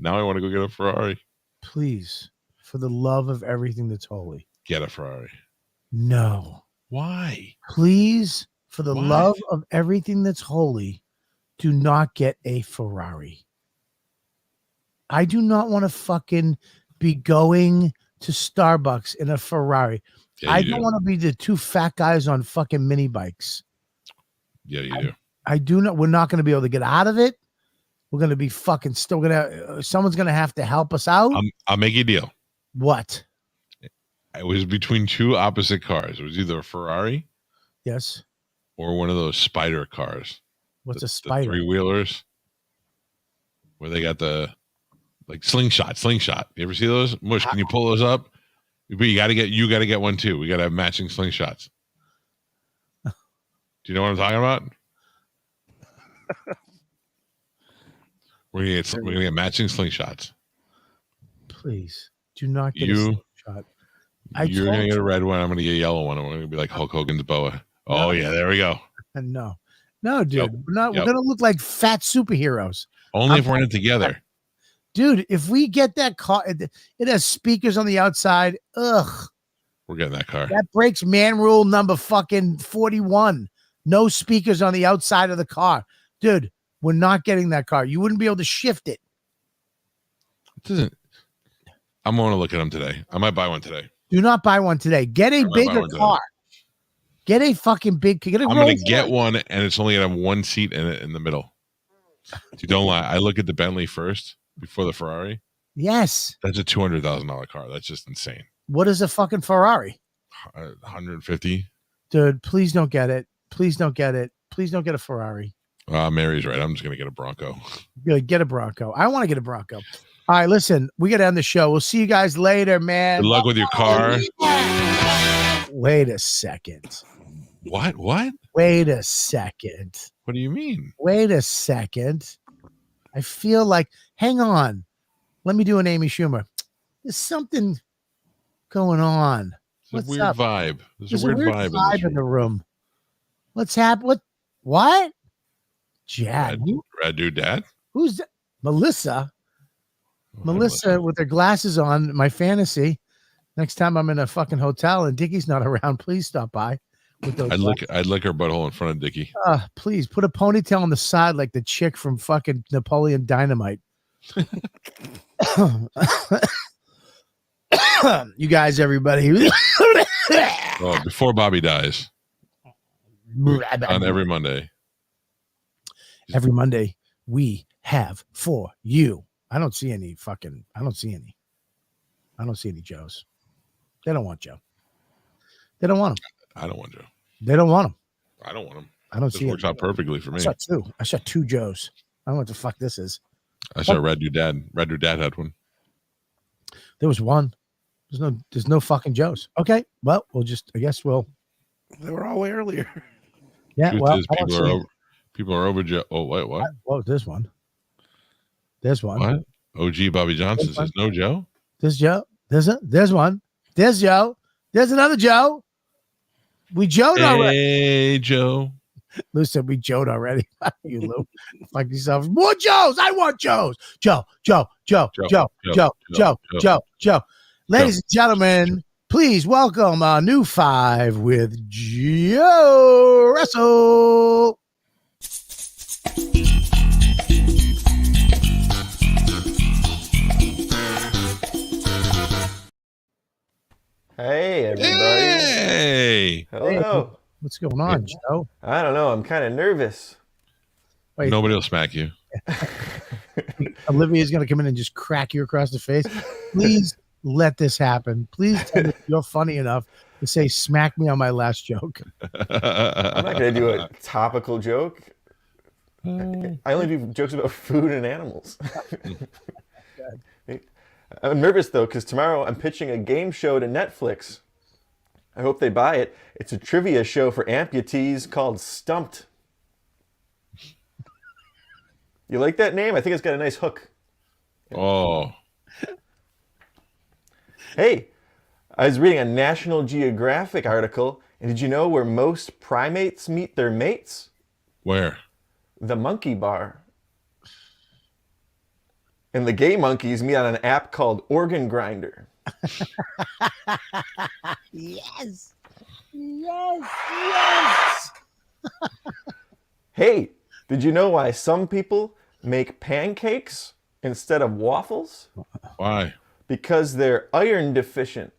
Speaker 4: now I want to go get a Ferrari.
Speaker 3: Please, for the love of everything that's holy,
Speaker 4: get a Ferrari.
Speaker 3: No.
Speaker 4: Why?
Speaker 3: Please, for the
Speaker 4: Why?
Speaker 3: love of everything that's holy, do not get a Ferrari. I do not want to fucking be going to Starbucks in a Ferrari.
Speaker 4: Yeah,
Speaker 3: I
Speaker 4: you
Speaker 3: don't
Speaker 4: do.
Speaker 3: want to be the two fat guys on fucking mini bikes.
Speaker 4: Yeah, you do.
Speaker 3: I do not. We're not going to be able to get out of it. We're going to be fucking still going to. Someone's going to have to help us out.
Speaker 4: I'll make you a deal.
Speaker 3: What?
Speaker 4: It was between two opposite cars. It was either a Ferrari,
Speaker 3: yes,
Speaker 4: or one of those spider cars.
Speaker 3: What's a spider?
Speaker 4: The 3-wheelers, where they got the like slingshot. You ever see those? Mush, can you pull those up? But you got to get one too. We got to have matching slingshots. Do you know what I'm talking about? We're gonna get matching slingshots.
Speaker 3: Please do not get a slingshot.
Speaker 4: You're gonna get a red one. I'm gonna get a yellow one. And we're gonna be like Hulk Hogan's boa. Oh yeah, there we go.
Speaker 3: No, dude.
Speaker 4: Yep.
Speaker 3: We're not. We're gonna look like fat superheroes.
Speaker 4: Only if we're in it together.
Speaker 3: Dude, if we get that car, it has speakers on the outside. Ugh.
Speaker 4: We're getting that car.
Speaker 3: That breaks man rule number fucking 41. No speakers on the outside of the car. Dude, we're not getting that car. You wouldn't be able to shift it.
Speaker 4: I'm going to look at them today. I might buy one today.
Speaker 3: Do not buy one today. Get a bigger car. Get a fucking big. I'm
Speaker 4: going to get one, and it's only going to have one seat in the middle. Dude, don't lie. I look at the Bentley first before the Ferrari.
Speaker 3: Yes.
Speaker 4: That's a $200,000 car. That's just insane.
Speaker 3: What is a fucking Ferrari?
Speaker 4: 150.
Speaker 3: Dude, please don't get it. Please don't get it. Please don't get a Ferrari.
Speaker 4: Mary's right. I'm just going to get a Bronco.
Speaker 3: Good. Get a Bronco. I want to get a Bronco. All right, listen, we got to end the show. We'll see you guys later, man.
Speaker 4: Good luck with your car.
Speaker 3: Wait a second.
Speaker 4: What?
Speaker 3: Wait a second.
Speaker 4: What do you mean?
Speaker 3: Wait a second. I feel like, hang on. Let me do an Amy Schumer. There's something going on.
Speaker 4: What's up? Vibe.
Speaker 3: There's a weird vibe in the room. What's happening? What? Jad.
Speaker 4: Rad Dude Dad?
Speaker 3: Who's that? Melissa? Melissa with her glasses on, my fantasy. Next time I'm in a fucking hotel and Dickie's not around, please stop by. With those
Speaker 4: I'd lick her butthole in front of Dickie.
Speaker 3: Please put a ponytail on the side like the chick from fucking Napoleon Dynamite. You guys, everybody.
Speaker 4: Before Bobby dies. On every Monday.
Speaker 3: Every Monday we have for you. I don't see any Joes. They don't want Joe. They don't want him.
Speaker 4: I don't want Joe.
Speaker 3: They don't want him.
Speaker 4: I don't want him.
Speaker 3: I don't see it.
Speaker 4: Works out perfectly for me.
Speaker 3: I saw two Joes. I don't know what the fuck this is.
Speaker 4: I saw Rad Dude Dad. Rad Dude Dad had one.
Speaker 3: There was one. There's no fucking Joes. Okay. Well, I guess we'll.
Speaker 5: They were all way earlier.
Speaker 3: Yeah.
Speaker 4: People are over Joe. Oh, wait, what?
Speaker 3: Well, there's one. There's one.
Speaker 4: What? OG Bobby Johnson says no Joe.
Speaker 3: There's Joe. There's one. There's Joe. There's another Joe. We Joe'd already.
Speaker 4: Hey, Joe.
Speaker 3: Lou said we Joe'd already. You Lou. Fuck yourself. More Joes. I want Joes. Joe. Ladies and gentlemen, please welcome our new 5 with Joe Russell.
Speaker 7: Hey, everybody.
Speaker 4: Hey.
Speaker 7: Hello.
Speaker 3: What's going on, Joe?
Speaker 7: I don't know. I'm kind of nervous.
Speaker 3: Wait.
Speaker 4: Nobody will smack you.
Speaker 3: Olivia's going to come in and just crack you across the face. Please let this happen. Please tell me you're funny enough to say smack me on my last joke.
Speaker 7: I'm not going to do a topical joke. I only do jokes about food and animals. I'm nervous, though, because tomorrow I'm pitching a game show to Netflix. I hope they buy it. It's a trivia show for amputees called Stumped. You like that name? I think it's got a nice hook.
Speaker 4: Oh.
Speaker 7: Hey, I was reading a National Geographic article, and did you know where most primates meet their mates?
Speaker 4: Where?
Speaker 7: The monkey bar. And the gay monkeys meet on an app called Organ Grinder.
Speaker 3: Yes. Yes. Yes.
Speaker 7: Hey, did you know why some people make pancakes instead of waffles?
Speaker 4: Why?
Speaker 7: Because they're iron deficient.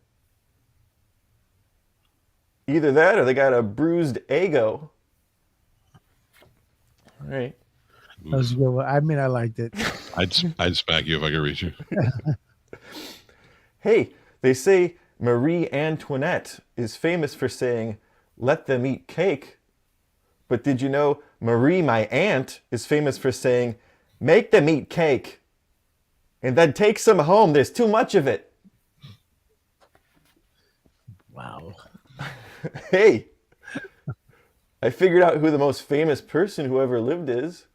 Speaker 7: Either that or they got a bruised ego. All right.
Speaker 3: That was a good one. I mean, I liked it.
Speaker 4: I'd smack you if I could reach you.
Speaker 7: Hey, they say Marie Antoinette is famous for saying, "Let them eat cake." But did you know Marie, my aunt, is famous for saying, "Make them eat cake. And then take some home. There's too much of it."
Speaker 3: Wow.
Speaker 7: Hey, I figured out who the most famous person who ever lived is.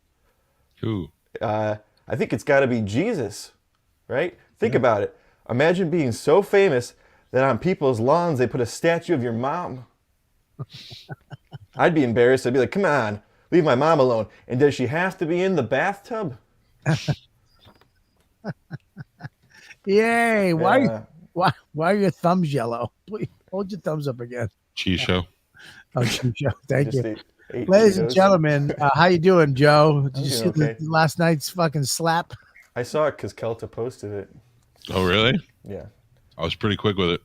Speaker 4: Who?
Speaker 7: I think it's got to be Jesus, right? Think about it. Imagine being so famous that on people's lawns they put a statue of your mom. I'd be embarrassed. I'd be like, "Come on, leave my mom alone." And does she have to be in the bathtub?
Speaker 3: Yay. Why are your thumbs yellow? Please hold your thumbs up again.
Speaker 4: Cheese show.
Speaker 3: Oh, Joe. Thank
Speaker 7: Just
Speaker 3: you.
Speaker 7: ate
Speaker 3: Ladies and
Speaker 7: Cheetos.
Speaker 3: gentlemen, how you doing, Joe? Did
Speaker 7: I'm
Speaker 3: you see
Speaker 7: doing okay.
Speaker 3: last night's fucking slap?
Speaker 7: I saw it because Calta posted it.
Speaker 4: Oh, really?
Speaker 7: Yeah.
Speaker 4: I was pretty quick with it.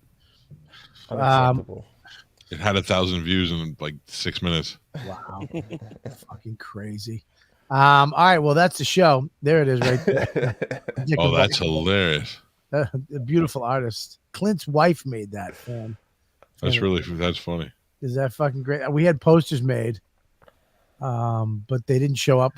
Speaker 7: Unacceptable.
Speaker 4: It had 1,000 views in like 6 minutes.
Speaker 3: Wow. Fucking crazy. All right, well, that's the show. There it is right there.
Speaker 4: Oh, that's hilarious.
Speaker 3: A beautiful artist. Clint's wife made that, man.
Speaker 4: That's funny.
Speaker 3: Is that fucking great? We had posters made, but they didn't show up.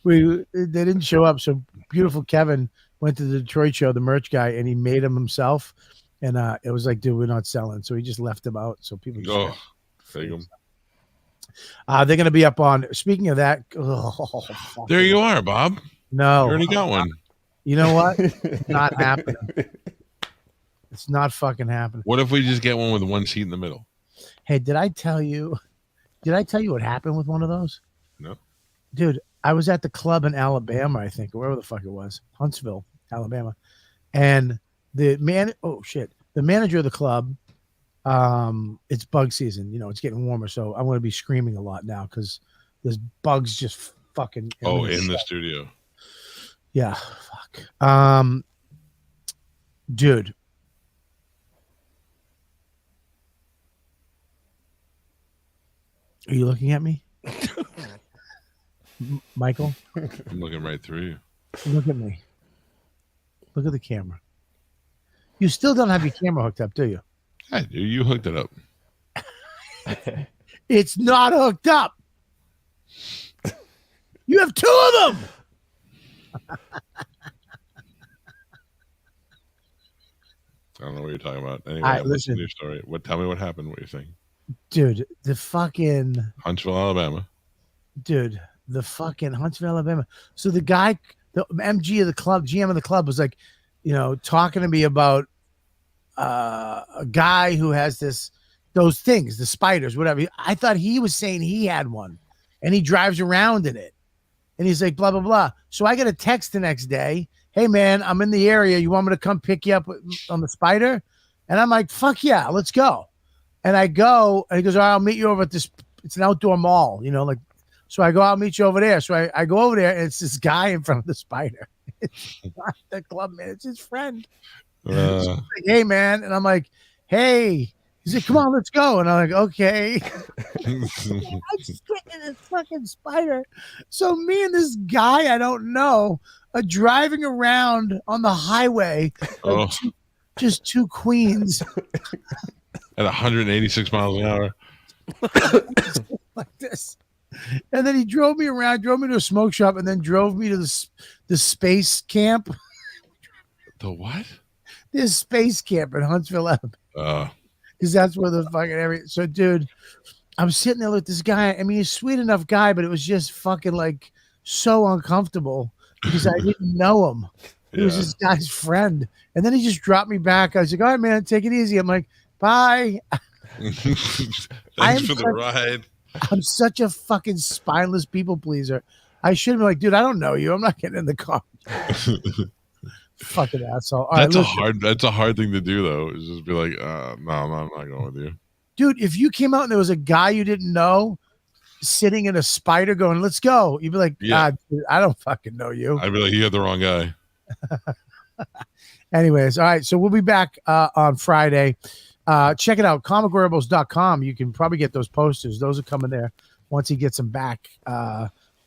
Speaker 3: They didn't show up. So beautiful Kevin went to the Detroit show, the merch guy, and he made them himself. And it was like, dude, we're not selling. So he just left them out. So people just
Speaker 4: fake them.
Speaker 3: They're going to be up on. Speaking of that,
Speaker 4: there you are, Bob.
Speaker 3: No,
Speaker 4: you already got one.
Speaker 3: You know what? It's not happening. It's not fucking happening.
Speaker 4: What if we just get one with one seat in the middle?
Speaker 3: Hey, did I tell you what happened with one of those?
Speaker 4: No.
Speaker 3: Dude, I was at the club in Alabama, I think, or wherever the fuck it was, Huntsville, Alabama. And the manager of the club, it's bug season. You know, it's getting warmer, so I'm going to be screaming a lot now because there's bugs just fucking.
Speaker 4: In the studio.
Speaker 3: Yeah, fuck. Dude. Are you looking at me? Michael?
Speaker 4: I'm looking right through you.
Speaker 3: Look at me. Look at the camera. You still don't have your camera hooked up, do you?
Speaker 4: I do. You hooked it up.
Speaker 3: It's not hooked up. You have two of them.
Speaker 4: I don't know what you're talking about. Anyway,
Speaker 3: Right, listen.
Speaker 4: to your story. Tell me what happened. What you're saying?
Speaker 3: Dude, the fucking
Speaker 4: Huntsville, Alabama.
Speaker 3: Dude, the fucking Huntsville, Alabama. So the guy, the GM of the club was like, you know, talking to me about a guy who has those things, the spiders, whatever. I thought he was saying he had one and he drives around in it. And he's like, blah, blah, blah. So I get a text the next day. Hey, man, I'm in the area. You want me to come pick you up on the spider? And I'm like, fuck yeah, let's go. And I go, and he goes, all right, I'll meet you over at this. It's an outdoor mall, you know, like. So I go, I'll meet you over there. So I go over there, and it's this guy in front of the spider. It's not the club man. It's his friend. So he's like, hey, man. And I'm like, hey. He's like, come on, let's go. And I'm like, okay. I just get in this fucking spider. So me and this guy I don't know are driving around on the highway just two queens
Speaker 4: at 186 miles an hour.
Speaker 3: like this. And then he drove me around, drove me to a smoke shop, and then drove me to the space camp.
Speaker 4: The what?
Speaker 3: This space camp in Huntsville, Alabama. Because that's where the fucking area. So, dude, I'm sitting there with this guy. I mean, he's a sweet enough guy, but it was just fucking like so uncomfortable because I didn't know him. He was this guy's friend. And then he just dropped me back. I was like, all right, man, take it easy. I'm like, bye.
Speaker 4: Thanks for the ride.
Speaker 3: I'm such a fucking spineless people pleaser. I should have been like, dude, I don't know you. I'm not getting in the car. Fucking asshole. All
Speaker 4: that's
Speaker 3: right,
Speaker 4: that's a hard thing to do, though. Is just be like, no, I'm not going with you.
Speaker 3: Dude, if you came out and there was a guy you didn't know sitting in a spider going, let's go, you'd be like, dude, I don't fucking know you.
Speaker 4: I'd be like, you got the wrong guy.
Speaker 3: Anyways, all right. So we'll be back on Friday. Check it out, comicwearables.com. You can probably get those posters. Those are coming there once he gets them back.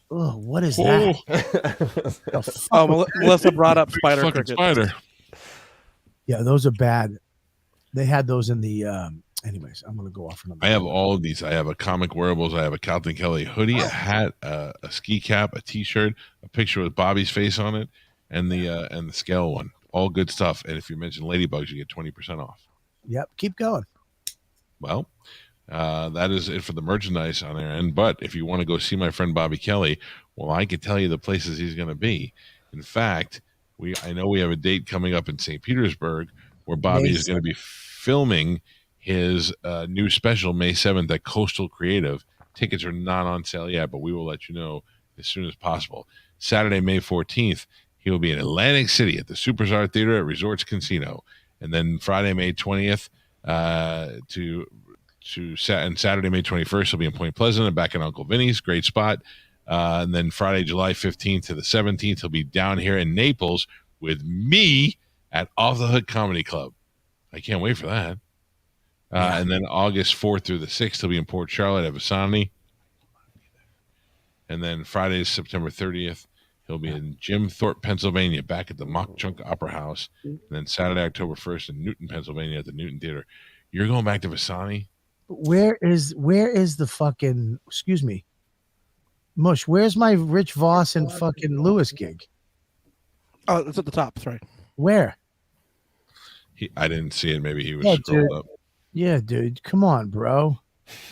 Speaker 3: What is that?
Speaker 5: Melissa brought up spider cricket.
Speaker 4: Spider.
Speaker 3: Yeah, those are bad. They had those in the anyways, I'm gonna go off.
Speaker 4: I have all of these. I have a Comic Wearables. I have a Calta and Kelly hoodie, a hat, a ski cap, a t-shirt, a picture with Bobby's face on it, and the scale one. All good stuff. And if you mention Ladybugs, you get 20% off.
Speaker 3: Yep, keep going.
Speaker 4: Well, that is it for the merchandise on our end. But if you want to go see my friend Bobby Kelly, well, I can tell you the places he's going to be. In fact, I know we have a date coming up in St. Petersburg where Bobby is going to be filming his new special May 7th at Coastal Creative. Tickets are not on sale yet, but we will let you know as soon as possible. Saturday, May 14th, he will be in Atlantic City at the Superstar Theater at Resorts Casino. And then Friday, May 20th, and Saturday, May 21st, he'll be in Point Pleasant and back in Uncle Vinny's. Great spot. And then Friday, July 15th to the 17th, he'll be down here in Naples with me at Off the Hook Comedy Club. I can't wait for that. And then August 4th through the 6th, he'll be in Port Charlotte at Visani. And then Friday, September 30th, he'll be in Jim Thorpe, Pennsylvania, back at the Mock Chunk Opera House. And then Saturday, October 1st in Newton, Pennsylvania at the Newton Theater. You're going back to Visani?
Speaker 3: Where is the fucking, excuse me, Mush, where's my Rich Voss and fucking Lewis gig?
Speaker 5: Oh, it's at the top. That's right.
Speaker 3: Where?
Speaker 4: I didn't see it. Maybe he was scrolled up.
Speaker 3: Yeah, dude. Come on, bro.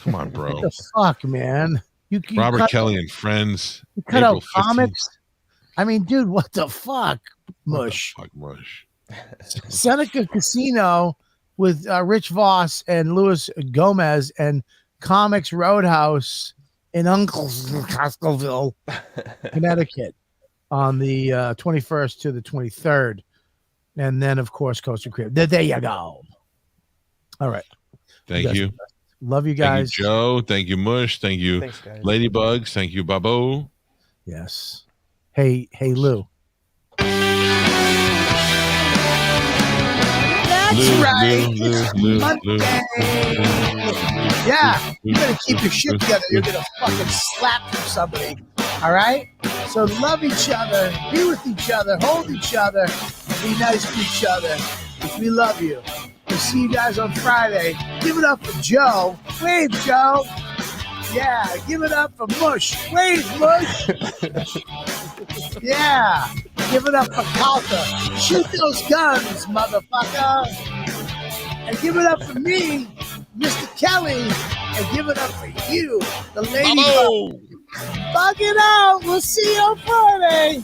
Speaker 4: Come on, bro.
Speaker 3: What the fuck, man? You
Speaker 4: Robert Kelly and Friends.
Speaker 3: You cut out comics? I mean, dude, what the fuck, Mush?
Speaker 4: What the fuck, Mush?
Speaker 3: Seneca Casino with Rich Voss and Louis Gomez and Comics Roadhouse in Uncasville, Connecticut on the 21st to the 23rd. And then, of course, Coastal Crib. There you go. All right.
Speaker 4: Thank you.
Speaker 3: Love you guys.
Speaker 4: Thank you, Joe. Thank you, Mush. Thank you, Ladybugs. Thank you, Babo.
Speaker 3: Yes. Hey, Lou. That's right.
Speaker 4: Lou.
Speaker 3: Yeah, you better keep your shit together. You're gonna fucking slap from somebody. All right. So love each other, be with each other, hold each other, be nice to each other. Because we love you. We'll see you guys on Friday. Give it up for Joe. Wave, Joe. Yeah, give it up for Mush. Wave, Mush. Yeah, give it up for Calta. Shoot those guns, motherfucker. And give it up for me, Mr. Kelly. And give it up for you, the lady. Bug it out. We'll see you on Friday.